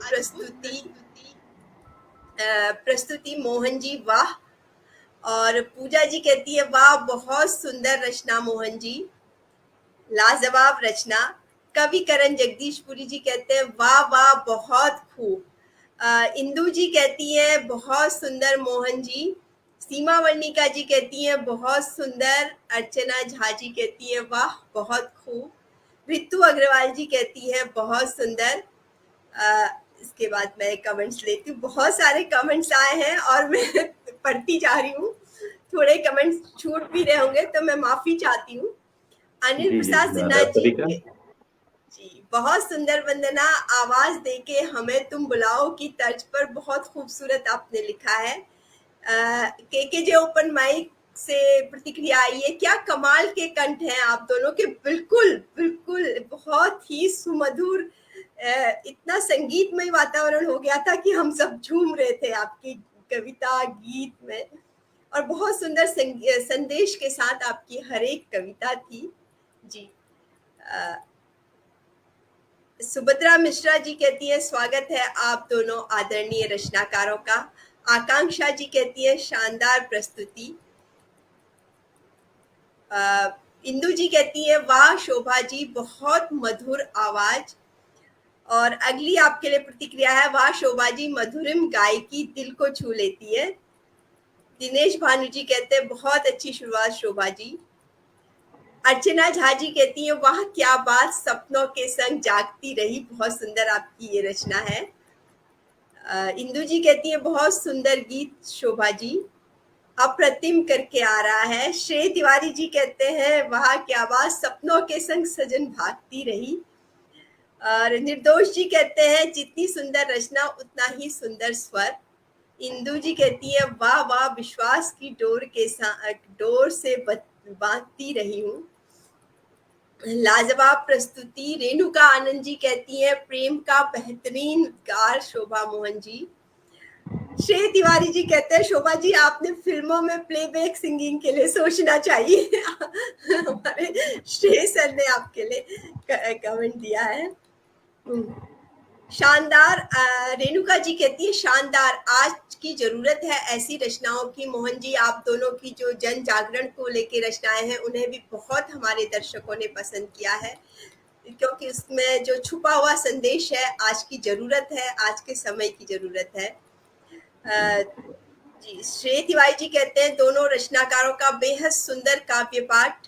प्रस्तुति मोहन जी, वाह। और पूजा जी कहती है वाह बहुत सुंदर रचना मोहन जी, लाजवाब रचना। कवि करण जगदीशपुरी जी कहते हैं वाह वाह बहुत खूब। इंदु जी कहती है बहुत सुंदर मोहन जी। सीमा वर्णिका जी कहती है बहुत सुंदर। अर्चना झा जी कहती है वाह बहुत खूब। ऋतु अग्रवाल जी कहती है बहुत सुंदर। इसके बाद मैं कमेंट्स लेती हूँ। बहुत सारे कमेंट्स आए हैं और मैं पढ़ती जा रही हूँ। थोड़े कमेंट्स छूट भी रहे होंगे तो मैं माफी चाहती हूँ। अनिल प्रसाद सिन्हा जी बहुत सुंदर वंदना, आवाज देके हमें तुम बुलाओ की तर्ज पर बहुत खूबसूरत आपने लिखा है। के जे ओपन माइक से प्रतिक्रिया आई है। क्या कमाल के कंठ हैं आप दोनों के, बिल्कुल बिल्कुल बहुत ही सुमधुर, इतना संगीतमय वातावरण हो गया था कि हम सब झूम रहे थे आपकी कविता गीत में, और बहुत सुंदर संदेश के साथ आपकी हर एक कविता थी जी। सुभद्रा मिश्रा जी कहती है स्वागत है आप दोनों आदरणीय रचनाकारों का। आकांक्षा जी कहती है शानदार प्रस्तुति। इंदु जी कहती है वाह शोभा जी, बहुत मधुर आवाज। और अगली आपके लिए प्रतिक्रिया है, वाह शोभा जी, मधुरिम गायकी दिल को छू लेती है। दिनेश भानु जी कहते हैं बहुत अच्छी शुरुआत शोभा जी। अर्चना झा जी कहती है वाह क्या बात, सपनों के संग जागती रही, बहुत सुंदर आपकी ये रचना है। इंदु जी कहती है बहुत सुंदर गीत शोभा जी, अप्रतिम करके आ रहा है। श्रेय तिवारी जी कहते हैं वाह क्या बात, सपनों के संग सजन भागती रही। और निर्दोष जी कहते हैं जितनी सुंदर रचना उतना ही सुंदर स्वर। इंदु जी कहती है वाह वाह, विश्वास की डोर से बांधती रही हूँ। लाजवाब प्रस्तुति। रेणुका आनंद जी कहती है प्रेम का बेहतरीन गार शोभा मोहन जी। श्रेय तिवारी जी कहते हैं शोभा जी आपने फिल्मों में प्लेबैक सिंगिंग के लिए सोचना चाहिए। हमारे श्रेय सर ने आपके लिए कमेंट दिया है। शानदार। रेणुका जी कहती है शानदार, आज की जरूरत है ऐसी रचनाओं की। मोहन जी आप दोनों की जो जन जागरण को लेके रचनाएं हैं उन्हें भी बहुत हमारे दर्शकों ने पसंद किया है, क्योंकि उसमें जो छुपा हुआ संदेश है आज की जरूरत है, आज के समय की जरूरत है। जी श्रेय तिवारी जी कहते हैं दोनों रचनाकारों का बेहद सुंदर काव्य पाठ।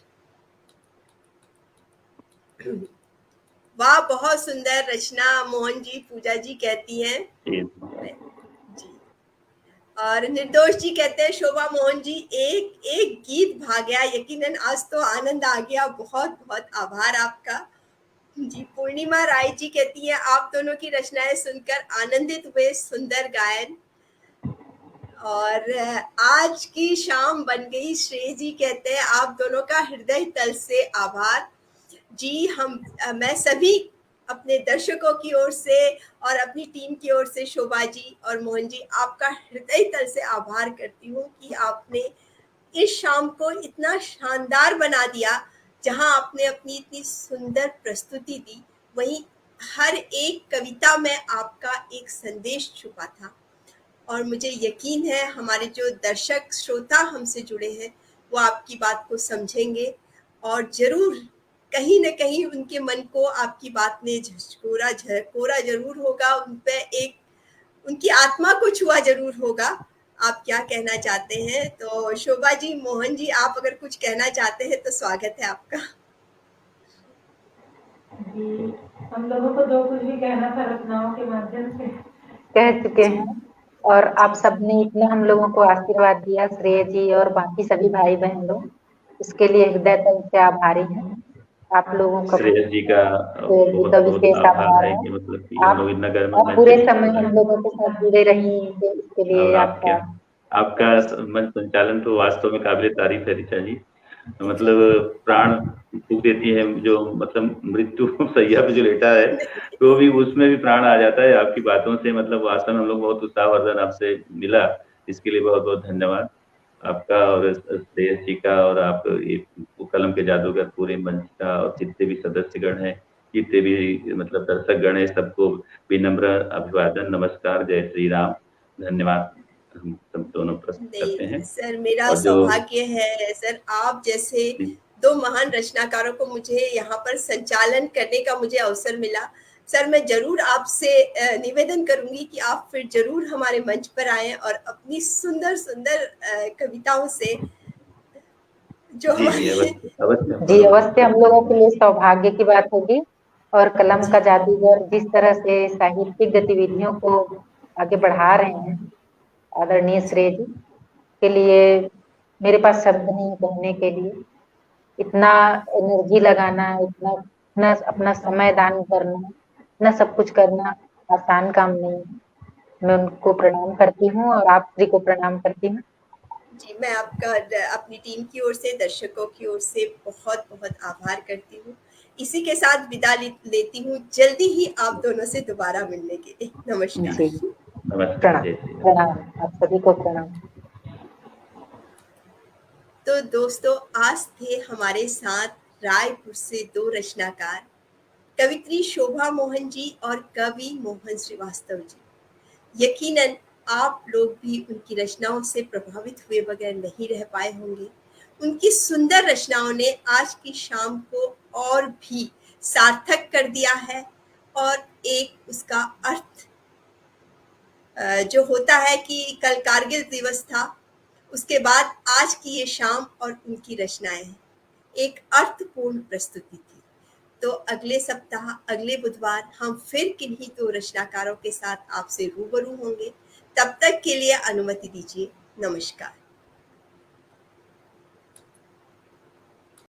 वाह बहुत सुंदर रचना मोहन जी, पूजा जी कहती हैं जी। और निर्दोष जी कहते हैं शोभा मोहन जी एक एक गीत भाग गया, यकीनन आज तो आनंद आ गया, बहुत बहुत आभार आपका जी। पूर्णिमा राय जी कहती है आप दोनों की रचनाएं सुनकर आनंदित हुए, सुंदर गायन। और आज की शाम बन गई। श्रेय जी कहते हैं आप दोनों का हृदय तल से आभार जी। मैं सभी अपने दर्शकों की ओर से और अपनी टीम की ओर से शोभा जी और मोहन जी आपका हृदय तल से आभार करती हूँ कि आपने इस शाम को इतना शानदार बना दिया। जहां आपने अपनी इतनी सुंदर प्रस्तुति दी, वहीं हर एक कविता में आपका एक संदेश छुपा था। और मुझे यकीन है हमारे जो दर्शक श्रोता हमसे जुड़े हैं वो आपकी बात को समझेंगे और जरूर कहीं न कहीं उनके मन को आपकी बात ने झकोरा जरूर होगा, उन पे एक उनकी आत्मा को छुआ जरूर होगा। आप क्या कहना चाहते हैं? तो शोभा जी, मोहन जी, आप अगर कुछ कहना चाहते हैं तो स्वागत है आपका। जी हम लोगों को जो कुछ भी कहना था रचनाओं के माध्यम से कह चुके हैं, और आप सबने इतना हम लोगों को आशीर्वाद दिया, श्रेय जी और बाकी सभी भाई बहन लोग, इसके लिए हृदय तल से आभारी हैं। आप लोगों का श्रेयस जी का बहुत विशेष आभार है है कि मतलब कि हम लोग इतना गर्म पूरे समय हम लोगों के साथ जुड़े रही, इसके लिए और आपका मंच संचालन तो वास्तव में काबिल तारीफ है ऋचा जी। मतलब प्राण फूंक देती है, जो मतलब मृत्यु सैया पे जो लेटा है तो भी उसमें भी प्राण आ जाता है आपकी बातों से। मतलब वास्तव में हम लोग बहुत उत्साहवर्धन आपसे मिला, इसके लिए बहुत बहुत धन्यवाद आपका और श्रेयस जी का, और आप कलम के जादूगर पूरे मंच का और जितने भी सदस्यगण हैं, जितने भी मतलब दर्शक गण है, सबको विनम्र अभिवादन, नमस्कार, जय श्री राम, धन्यवाद हम सब दोनों प्रस्तुत करते हैं। सर मेरा सौभाग्य है सर, आप जैसे दो महान रचनाकारों को मुझे यहाँ पर संचालन करने का मुझे अवसर मिला। सर मैं जरूर आपसे निवेदन करूंगी कि आप फिर जरूर हमारे मंच पर आए और अपनी सुंदर सुंदर कविताओं से जो जी अवश्य हम लोगों के लिए सौभाग्य की बात होगी। और कलम का जादूगर जिस तरह से साहित्यिक गतिविधियों को आगे बढ़ा रहे हैं आदरणीय श्रेय जी, के लिए मेरे पास शब्द नहीं कहने के लिए। इतना एनर्जी लगाना, इतना न अपना समय दान करना, न सब कुछ करना आसान काम नहीं है। मैं उनको प्रणाम करती हूँ और आप सभी को प्रणाम करती हूँ। जी, मैं आपका अपनी टीम की ओर से, दर्शकों की ओर से बहुत-बहुत आभार करती हूँ। इसी के साथ विदा लेती हूँ, जल्दी ही आप दोनों से दोबारा मिलने के लिए। नमस्कार। जी, नमस्कार, प्रणाम, जय श्री राम। प्रणाम, आप सभी को प्रणाम। तो दोस्तों, आज थे हमारे साथ रायपुर से 2 रचनाकार, कवित्री शोभा मोहन जी और कवि मोहन श्रीवास्तव जी। यकीनन आप लोग भी उनकी रचनाओं से प्रभावित हुए बगैर नहीं रह पाए होंगे। उनकी सुंदर रचनाओं ने आज की शाम को और भी सार्थक कर दिया है, और एक उसका अर्थ जो होता है कि कल कारगिल दिवस था, उसके बाद आज की ये शाम और उनकी रचनाएं हैं, एक अर्थपूर्ण प्रस्तुति थी। तो अगले सप्ताह, अगले बुधवार हम फिर किन्हीं 2 रचनाकारों के साथ आपसे रूबरू होंगे। तब तक के लिए अनुमति दीजिए। नमस्कार।